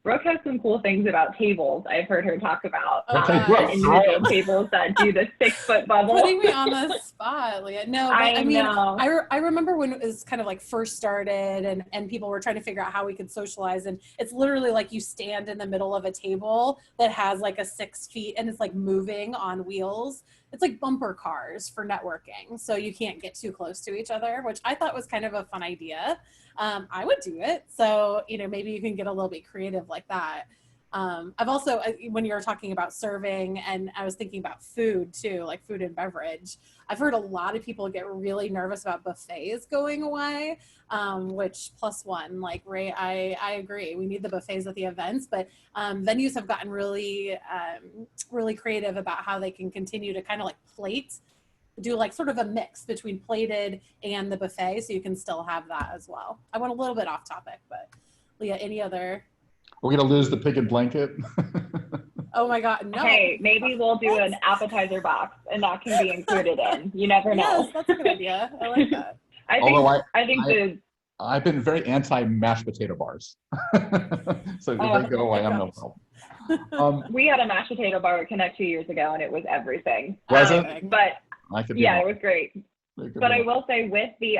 Brooke has some cool things about tables. I've heard her talk about Brooke. tables that do the 6-foot bubble. Putting me on the spot, Leah. No, but I mean, know. I remember when it was kind of like first started and people were trying to figure out how we could socialize. And it's literally like you stand in the middle of a table that has like a 6 feet and it's like moving on wheels. It's like bumper cars for networking. So you can't get too close to each other, which I thought was kind of a fun idea. I would do it. So, maybe you can get a little bit creative like that. I've also, when you were talking about serving, and I was thinking about food too, like food and beverage, I've heard a lot of people get really nervous about buffets going away, which +1, like Ray, I agree. We need the buffets at the events, but venues have gotten really, really creative about how they can continue to kind of like do like sort of a mix between plated and the buffet, so you can still have that as well. I went a little bit off topic, but Leah, any other? We're gonna lose the pig and blanket. Oh my God, no. Hey, maybe we'll do an appetizer box and that can be included in. You never know. Yes, that's a good idea. I like that. I've been very anti mashed potato bars. So if they go away, I'm no problem. We had a mashed potato bar at Connect 2 years ago and it was everything. Was it? But yeah, it was great. But I will say with the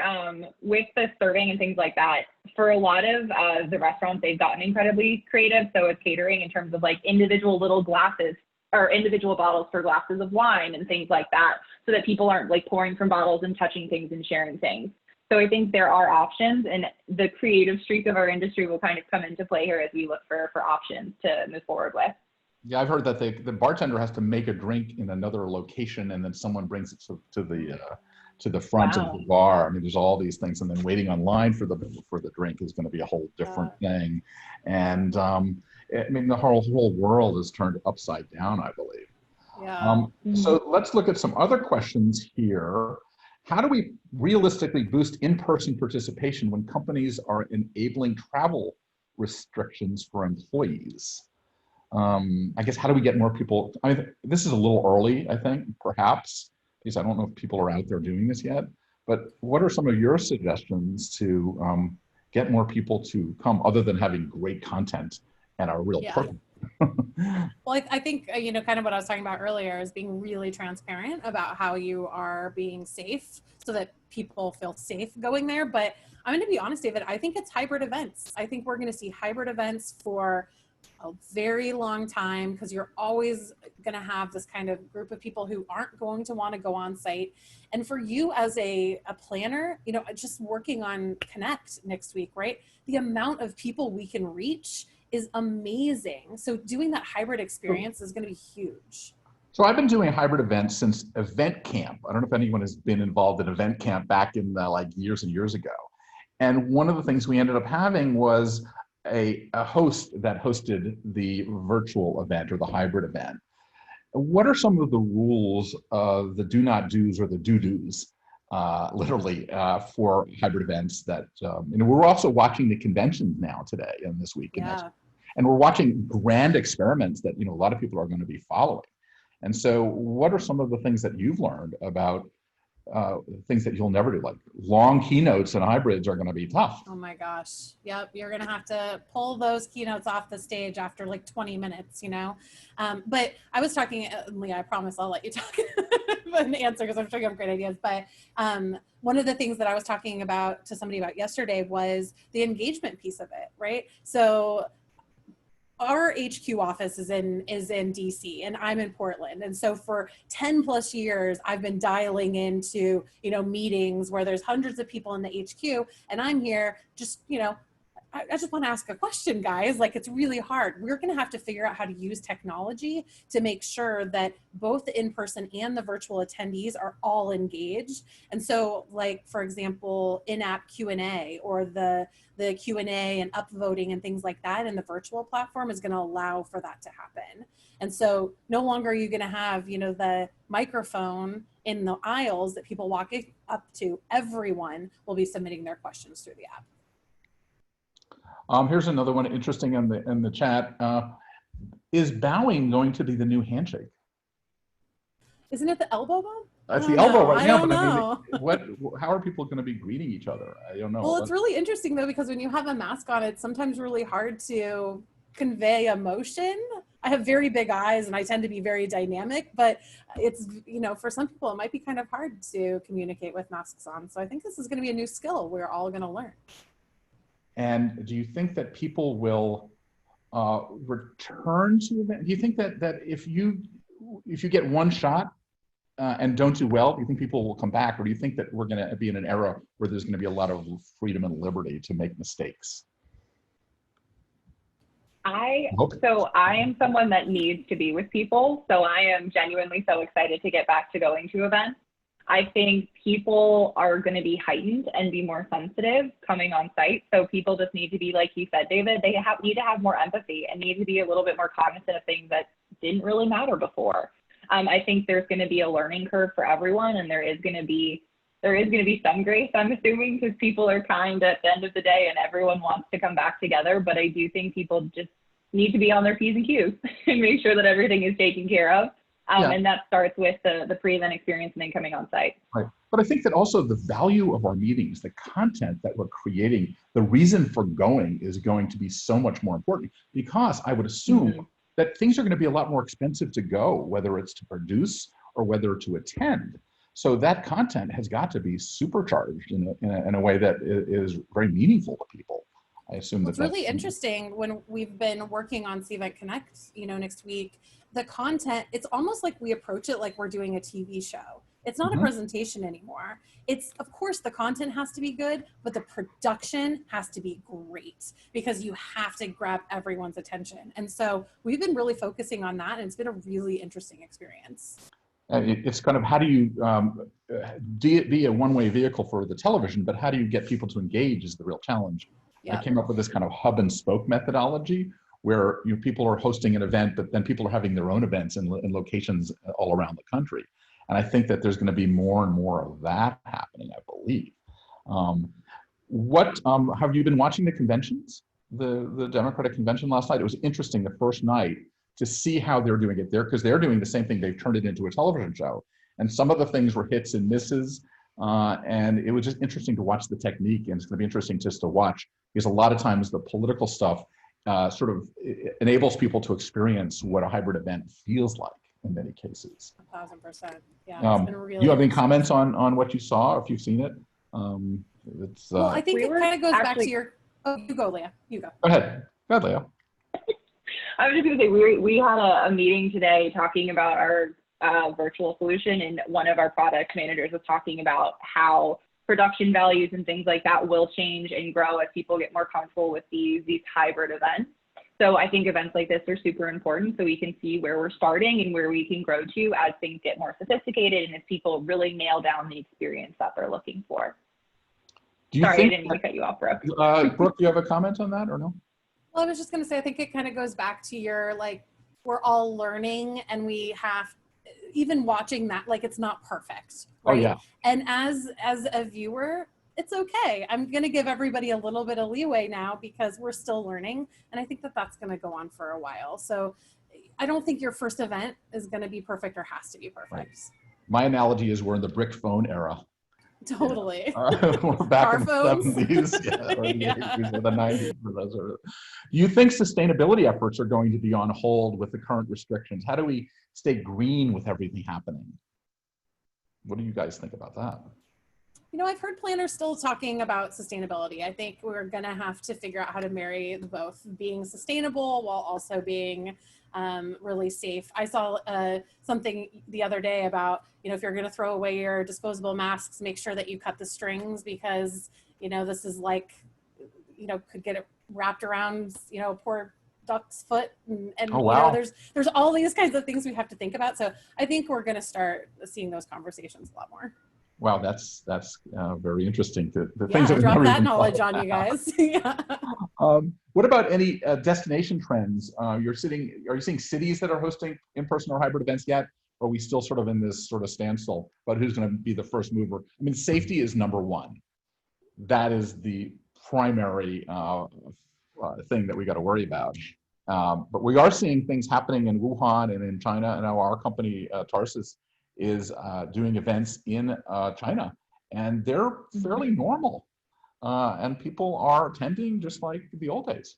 serving and things like that, for a lot of the restaurants, they've gotten incredibly creative. So with catering in terms of like individual little glasses or individual bottles for glasses of wine and things like that, so that people aren't like pouring from bottles and touching things and sharing things. So I think there are options, and the creative streak of our industry will kind of come into play here as we look for options to move forward with. Yeah, I've heard that the bartender has to make a drink in another location, and then someone brings it to the front of the bar. I mean, there's all these things, and then waiting online for the drink is going to be a whole different thing. And I mean, the whole world is turned upside down, I believe. Yeah. So let's look at some other questions here. How do we realistically boost in-person participation when companies are enabling travel restrictions for employees? I guess, how do we get more people? I mean, this is a little early, I think, perhaps, because I don't know if people are out there doing this yet, but what are some of your suggestions to get more people to come other than having great content and a real program? Well, I think, kind of what I was talking about earlier is being really transparent about how you are being safe so that people feel safe going there. But I'm going to be honest, David, I think it's hybrid events. I think we're going to see hybrid events for a very long time, because you're always going to have this kind of group of people who aren't going to want to go on site. And for you as a planner, just working on Connect next week, right? The amount of people we can reach is amazing. So doing that hybrid experience is going to be huge. So I've been doing hybrid events since Event Camp. I don't know if anyone has been involved in Event Camp back in like years and years ago. And one of the things we ended up having was a host that hosted the virtual event or the hybrid event. What are some of the rules of the do not do's or the do-do's, literally, for hybrid events that, we're also watching the conventions now today and this week and next. And we're watching grand experiments that, a lot of people are going to be following. And so what are some of the things that you've learned about things that you'll never do? Like long keynotes and hybrids are going to be tough. Oh my gosh. Yep. You're going to have to pull those keynotes off the stage after like 20 minutes, But I was talking, Leah, I promise I'll let you talk and answer because I'm sure you have great ideas. But one of the things that I was talking about to somebody about yesterday was the engagement piece of it, right? So our HQ office is in DC and I'm in Portland. And so for 10 plus years, I've been dialing into, meetings where there's hundreds of people in the HQ and I'm here just, I just want to ask a question, guys. Like, it's really hard. We're going to have to figure out how to use technology to make sure that both the in-person and the virtual attendees are all engaged. And so, like, for example, in-app Q&A or the Q&A and upvoting and things like that in the virtual platform is going to allow for that to happen. And so no longer are you going to have, the microphone in the aisles that people walk up to. Everyone will be submitting their questions through the app. Here's another one interesting in the chat. Is bowing going to be the new handshake? Isn't it the elbow bump? It's the elbow right now, but I mean, how are people going to be greeting each other? I don't know. Well, it's really interesting though, because when you have a mask on, it's sometimes really hard to convey emotion. I have very big eyes and I tend to be very dynamic, but it's, for some people, it might be kind of hard to communicate with masks on. So I think this is going to be a new skill we're all going to learn. And do you think that people will return to event? Do you think that if you get one shot and don't do well, do you think people will come back, or do you think that we're going to be in an era where there's going to be a lot of freedom and liberty to make mistakes? I am someone that needs to be with people, so I am genuinely so excited to get back to going to events. I think people are going to be heightened and be more sensitive coming on site. So people just need to be, like you said, David, they need to have more empathy and need to be a little bit more cognizant of things that didn't really matter before. I think there's going to be a learning curve for everyone, and there is going to be some grace, I'm assuming, because people are kind at the end of the day and everyone wants to come back together. But I do think people just need to be on their P's and Q's and make sure that everything is taken care of. And that starts with the pre-event experience and then coming on site. Right. But I think that also the value of our meetings, the content that we're creating, the reason for going is going to be so much more important, because I would assume that things are going to be a lot more expensive to go, whether it's to produce or whether to attend. So that content has got to be supercharged in a way that is very meaningful to people. I assume that's really interesting. When we've been working on Cvent Connect, next week, the content, it's almost like we approach it like we're doing a TV show. It's not a presentation anymore. It's, of course, the content has to be good, but the production has to be great because you have to grab everyone's attention. And so we've been really focusing on that, and it's been a really interesting experience. It's kind of, how do you be a one-way vehicle for the television, but how do you get people to engage is the real challenge. I came up with this kind of hub and spoke methodology where people are hosting an event, but then people are having their own events in locations all around the country. And I think that there's going to be more and more of that happening, I believe. Have you been watching the conventions? The Democratic convention last night? It was interesting the first night to see how they're doing it there, because they're doing the same thing. They've turned it into a television show. And some of the things were hits and misses. And it was just interesting to watch the technique, and it's going to be interesting just to watch, because a lot of times the political stuff sort of enables people to experience what a hybrid event feels like in many cases. 1,000%. Yeah, it's been really. Do you have any comments on what you saw, if you've seen it? Well, I think it kind of goes back to your. Oh, you go, Leah. You go. Go ahead, Leah. I was just going to say, we had a meeting today talking about our virtual solution, and one of our product managers was talking about how production values and things like that will change and grow as people get more comfortable with these hybrid events. So I think events like this are super important, so we can see where we're starting and where we can grow to as things get more sophisticated and as people really nail down the experience that they're looking for. Sorry, I didn't mean to cut you off, Brooke. Brooke, do you have a comment on that or no? Well, I was just going to say, I think it kind of goes back to your, like, we're all learning and we have, even watching that, like, it's not perfect, Oh right? yeah. And as a viewer, it's okay. I'm going to give everybody a little bit of leeway now because we're still learning. And I think that that's going to go on for a while. So I don't think your first event is going to be perfect or has to be perfect. Right. My analogy is we're in the brick phone era. Totally. We're back Car in the phones. 70s, yeah, or the Yeah. 80s or the 90s. For those are, do you think sustainability efforts are going to be on hold with the current restrictions? How do we stay green with everything happening? What do you guys think about that? You know, I've heard planners still talking about sustainability. I think we're going to have to figure out how to marry both, being sustainable while also being really safe. I saw something the other day about, you know, if you're going to throw away your disposable masks, make sure that you cut the strings because, you know, this is like, you know, could get it wrapped around, you know, poor duck's foot. And Oh, you know, wow. there's all these kinds of things we have to think about. So I think we're going to start seeing those conversations a lot more. Wow, that's very interesting. The Yeah, things I that we've dropped never that even knowledge thought on you about. guys. Yeah. What about any destination trends? Are you seeing cities that are hosting in-person or hybrid events yet? Or are we still sort of in this sort of standstill? But who's going to be the first mover? I mean, safety is number one. That is the primary thing that we got to worry about. But we are seeing things happening in Wuhan and in China. And now our company, Tarsus, is doing events in China. And they're fairly normal. And people are attending just like the old days.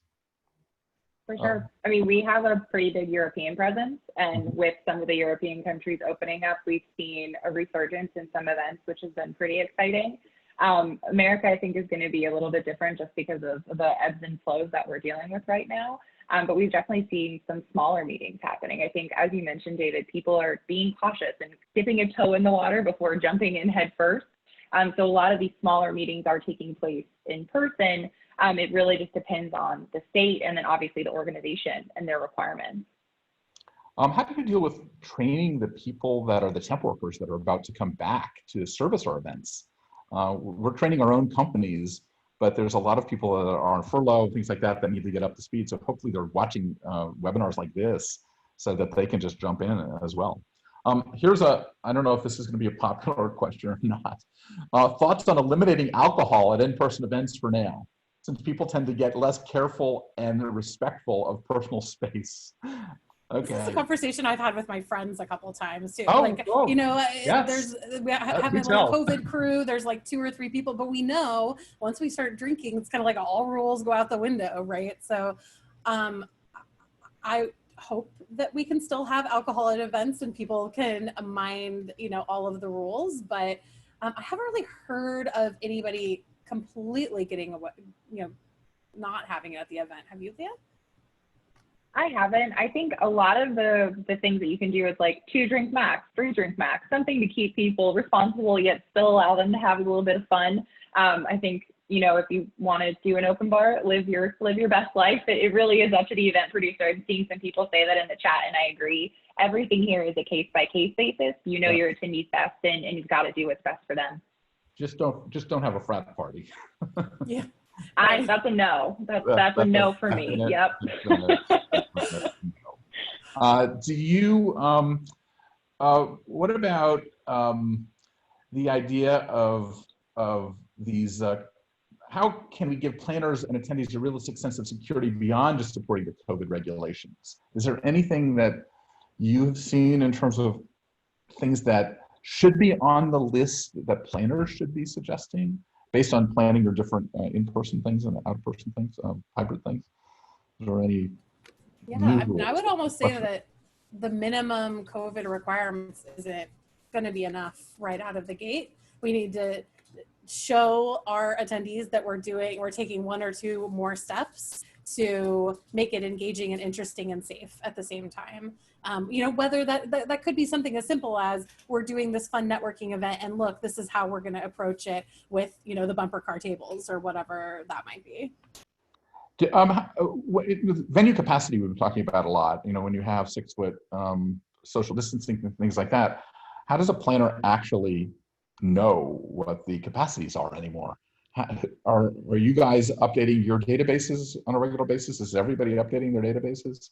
For sure. I mean, we have a pretty big European presence, and with some of the European countries opening up, we've seen a resurgence in some events, which has been pretty exciting. America, I think, is going to be a little bit different just because of the ebbs and flows that we're dealing with right now. But we've definitely seen some smaller meetings happening. I think, as you mentioned, David, people are being cautious and dipping a toe in the water before jumping in head first. So a lot of these smaller meetings are taking place in person. It really just depends on the state and then obviously the organization and their requirements. How do you deal with training the people that are the temp workers that are about to come back to service our events? We're training our own companies, but there's a lot of people that are on furlough, things like that, that need to get up to speed. So hopefully they're watching webinars like this so that they can just jump in as well. I don't know if this is going to be a popular question or not. Thoughts on eliminating alcohol at in-person events for now, since people tend to get less careful and respectful of personal space. Okay. This is a conversation I've had with my friends a couple of times too. Oh, you know, yes. we have my little COVID crew. There's like 2 or 3 people, but we know once we start drinking, it's kind of like all rules go out the window, right? So I hope that we can still have alcohol at events and people can mind, you know, all of the rules, but I haven't really heard of anybody completely getting away, you know, not having it at the event. Have you, Leah? I haven't. I think a lot of the things that you can do is like 2 drinks max, 3 drinks max, something to keep people responsible yet still allow them to have a little bit of fun. I think, you know, if you want to do an open bar, live your best life. It really is up to the event producer. I've seen some people say that in the chat, and I agree. Everything here is a case-by-case basis. You know your attendees best, and you've got to do what's best for them. Just don't have a frat party. Yeah. That's a no. That's a no for me. Yep. Do you, what about the idea of these, how can we give planners and attendees a realistic sense of security beyond just supporting the COVID regulations? Is there anything that you've seen in terms of things that should be on the list that planners should be suggesting based on planning your different in-person things and out-of-person things, hybrid things? Is there any? Yeah, I mean, I would almost say that the minimum COVID requirements isn't going to be enough right out of the gate. We need to show our attendees that we're taking 1 or 2 more steps to make it engaging and interesting and safe at the same time. You know, whether that could be something as simple as we're doing this fun networking event and look, this is how we're going to approach it with, you know, the bumper car tables or whatever that might be. Venue capacity we've been talking about a lot, you know, when you have 6-foot social distancing and things like that, how does a planner actually know what the capacities are anymore? Are you guys updating your databases on a regular basis? Is everybody updating their databases?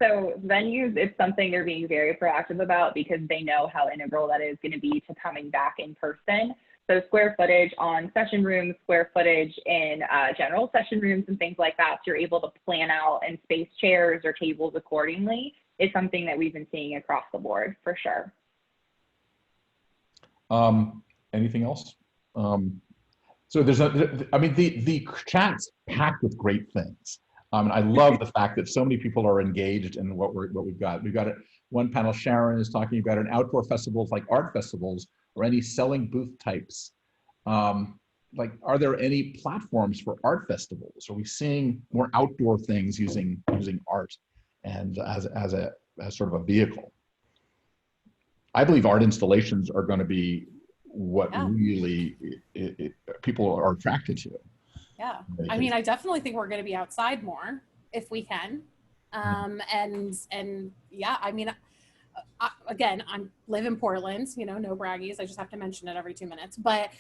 So venues, it's something they're being very proactive about because they know how integral that is going to be to coming back in person. So square footage on session rooms, square footage in general session rooms and things like that, so you're able to plan out and space chairs or tables accordingly, is something that we've been seeing across the board for sure. Anything else? So there's I mean, the chat's packed with great things. And I love the fact that so many people are engaged in what we've got. We've got one panel, Sharon is talking about an outdoor festivals like art festivals or any selling booth types. Like, are there any platforms for art festivals? Are we seeing more outdoor things using art and as sort of a vehicle? I believe art installations are going to be what really people are attracted to. Yeah, I mean, I definitely think we're going to be outside more if we can. And yeah, I mean, again, I live in Portland, you know, no braggies. I just have to mention it every 2 minutes, but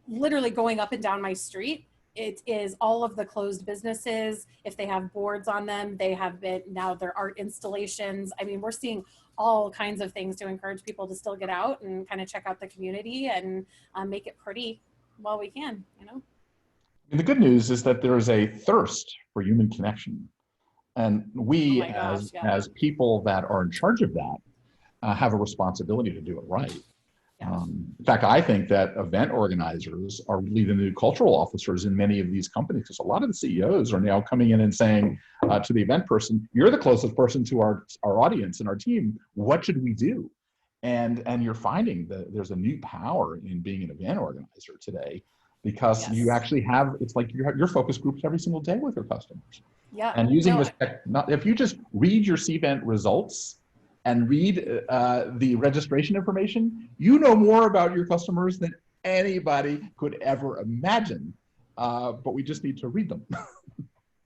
literally going up and down my street, it is all of the closed businesses. If they have boards on them, they have been, now they're art installations. I mean, we're seeing all kinds of things to encourage people to still get out and kind of check out the community and make it pretty while we can, you know? And the good news is that there is a thirst for human connection. And we, as people that are in charge of that, have a responsibility to do it right. Yeah. In fact, I think that event organizers are really the new cultural officers in many of these companies, because a lot of the CEOs are now coming in and saying to the event person, you're the closest person to our audience and our team. What should we do? And you're finding that there's a new power in being an event organizer today, because you actually have, it's like you have your focus groups every single day with your customers. Yeah. And using this, if you just read your Cvent results and read the registration information, you know more about your customers than anybody could ever imagine. But we just need to read them.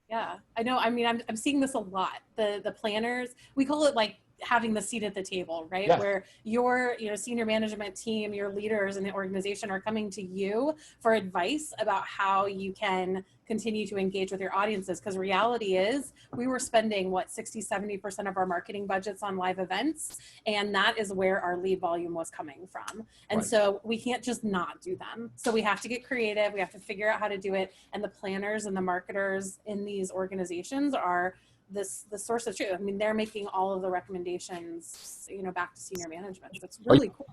Yeah, I know. I mean, I'm seeing this a lot. The planners, we call it like having the seat at the table, right? Yes. Where your, you know, senior management team, your leaders in the organization are coming to you for advice about how you can continue to engage with your audiences. Because reality is we were spending what, 60-70% of our marketing budgets on live events, and that is where our lead volume was coming from. And so we can't just not do them. So we have to get creative. We have to figure out how to do it. And the planners and the marketers in these organizations are the source of truth. I mean, they're making all of the recommendations, you know, back to senior management. So it's really cool.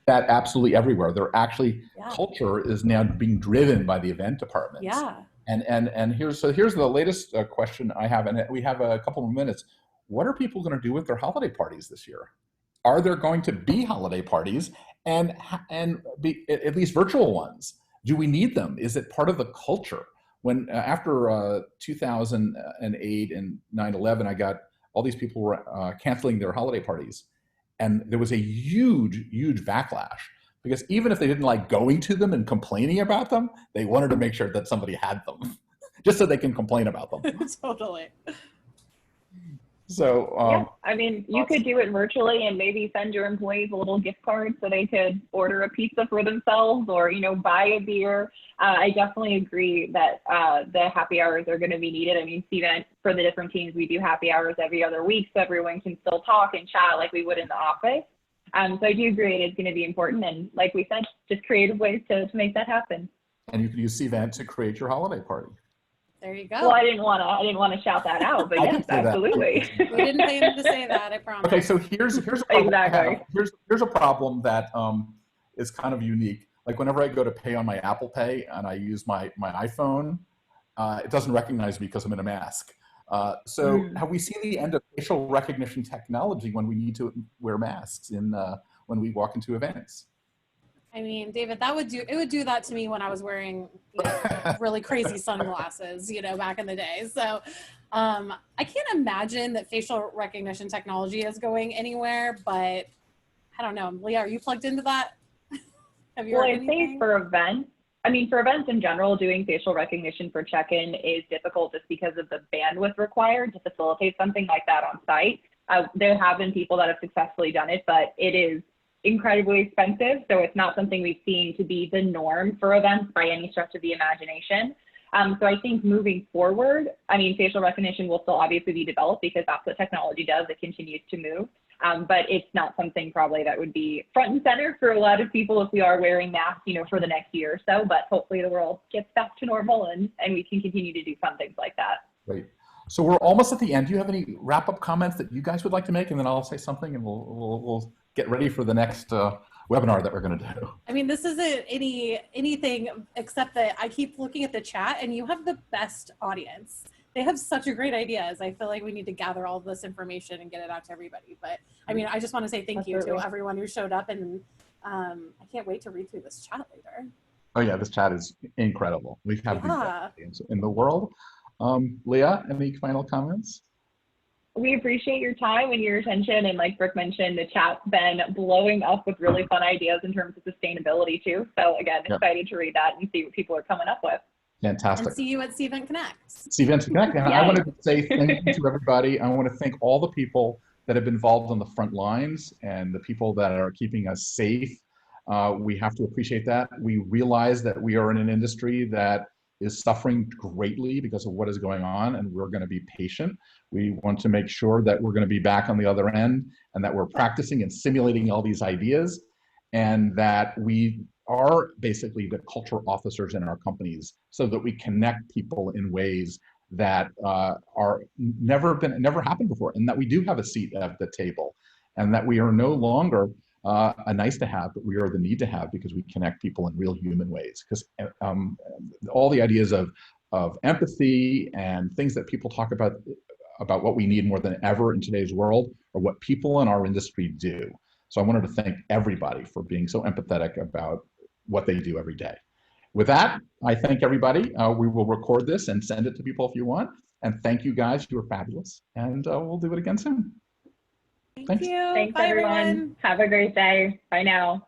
That absolutely everywhere. They're actually, culture is now being driven by the event departments. Yeah. And here's the latest question I have, and we have a couple of minutes. What are people going to do with their holiday parties this year? Are there going to be holiday parties and be at least virtual ones? Do we need them? Is it part of the culture? When after 2008 and 9/11, I got all these people were canceling their holiday parties, and there was a huge backlash, because even if they didn't like going to them and complaining about them, they wanted to make sure that somebody had them, just so they can complain about them. Totally. So yeah, I mean, you could do it virtually and maybe send your employees a little gift card so they could order a pizza for themselves, or, you know, buy a beer. I definitely agree that the happy hours are going to be needed. I mean, Cvent, for the different teams, we do happy hours every other week, so everyone can still talk and chat like we would in the office. So I do agree it is going to be important, and like we said, just creative ways to make that happen. And you can use Cvent to create your holiday party. There you go. Well, I didn't want to shout that out, but yes, absolutely. We didn't plan to say that, I promise. Okay, so here's a problem. Here's a problem that is kind of unique. Like, whenever I go to pay on my Apple Pay and I use my iPhone, it doesn't recognize me because I'm in a mask. So have we seen the end of facial recognition technology when we need to wear masks when we walk into events? I mean, David, it would do that to me when I was wearing, you know, really crazy sunglasses, you know, back in the day. So I can't imagine that facial recognition technology is going anywhere, but I don't know. Leah, are you plugged into that? Have you heard anything? Say for events, I mean, for events in general, doing facial recognition for check-in is difficult just because of the bandwidth required to facilitate something like that on site. There have been people that have successfully done it, but it incredibly expensive. So it's not something we've seen to be the norm for events by any stretch of the imagination. So I think moving forward, I mean, facial recognition will still obviously be developed because that's what technology does. It continues to move. But it's not something probably that would be front and center for a lot of people if we are wearing masks, you know, for the next year or so. But hopefully the world gets back to normal and we can continue to do fun things like that. Great. So we're almost at the end. Do you have any wrap-up comments that you guys would like to make? And then I'll say something and we'll get ready for the next webinar that we're going to do. I mean, this isn't anything except that I keep looking at the chat and you have the best audience. They have such a great ideas. I feel like we need to gather all this information and get it out to everybody. But I mean, I just want to say thank you to everyone who showed up, and I can't wait to read through this chat later. Oh yeah, this chat is incredible. We have the best audience in the world. Leah, any final comments? We appreciate your time and your attention. And like Brooke mentioned, the chat's been blowing up with really fun ideas in terms of sustainability too. So again, excited to read that and see what people are coming up with. Fantastic. And see you at Cvent Connect. Cvent Connect. And I wanted to say thank you to everybody. I want to thank all the people that have been involved on the front lines and the people that are keeping us safe. We have to appreciate that. We realize that we are in an industry that is suffering greatly because of what is going on, and we're going to be patient. We want to make sure that we're going to be back on the other end and that we're practicing and simulating all these ideas, and that we are basically the culture officers in our companies so that we connect people in ways that are never happened before, and that we do have a seat at the table, and that we are no longer a nice to have, but we are the need to have because we connect people in real human ways. Because all the ideas of empathy and things that people talk about what we need more than ever in today's world are what people in our industry do. So I wanted to thank everybody for being so empathetic about what they do every day. With that, I thank everybody. We will record this and send it to people if you want. And thank you guys, you were fabulous. And we'll do it again soon. Thank you. Thanks Bye, everyone. everyone. Have a great day. Bye now.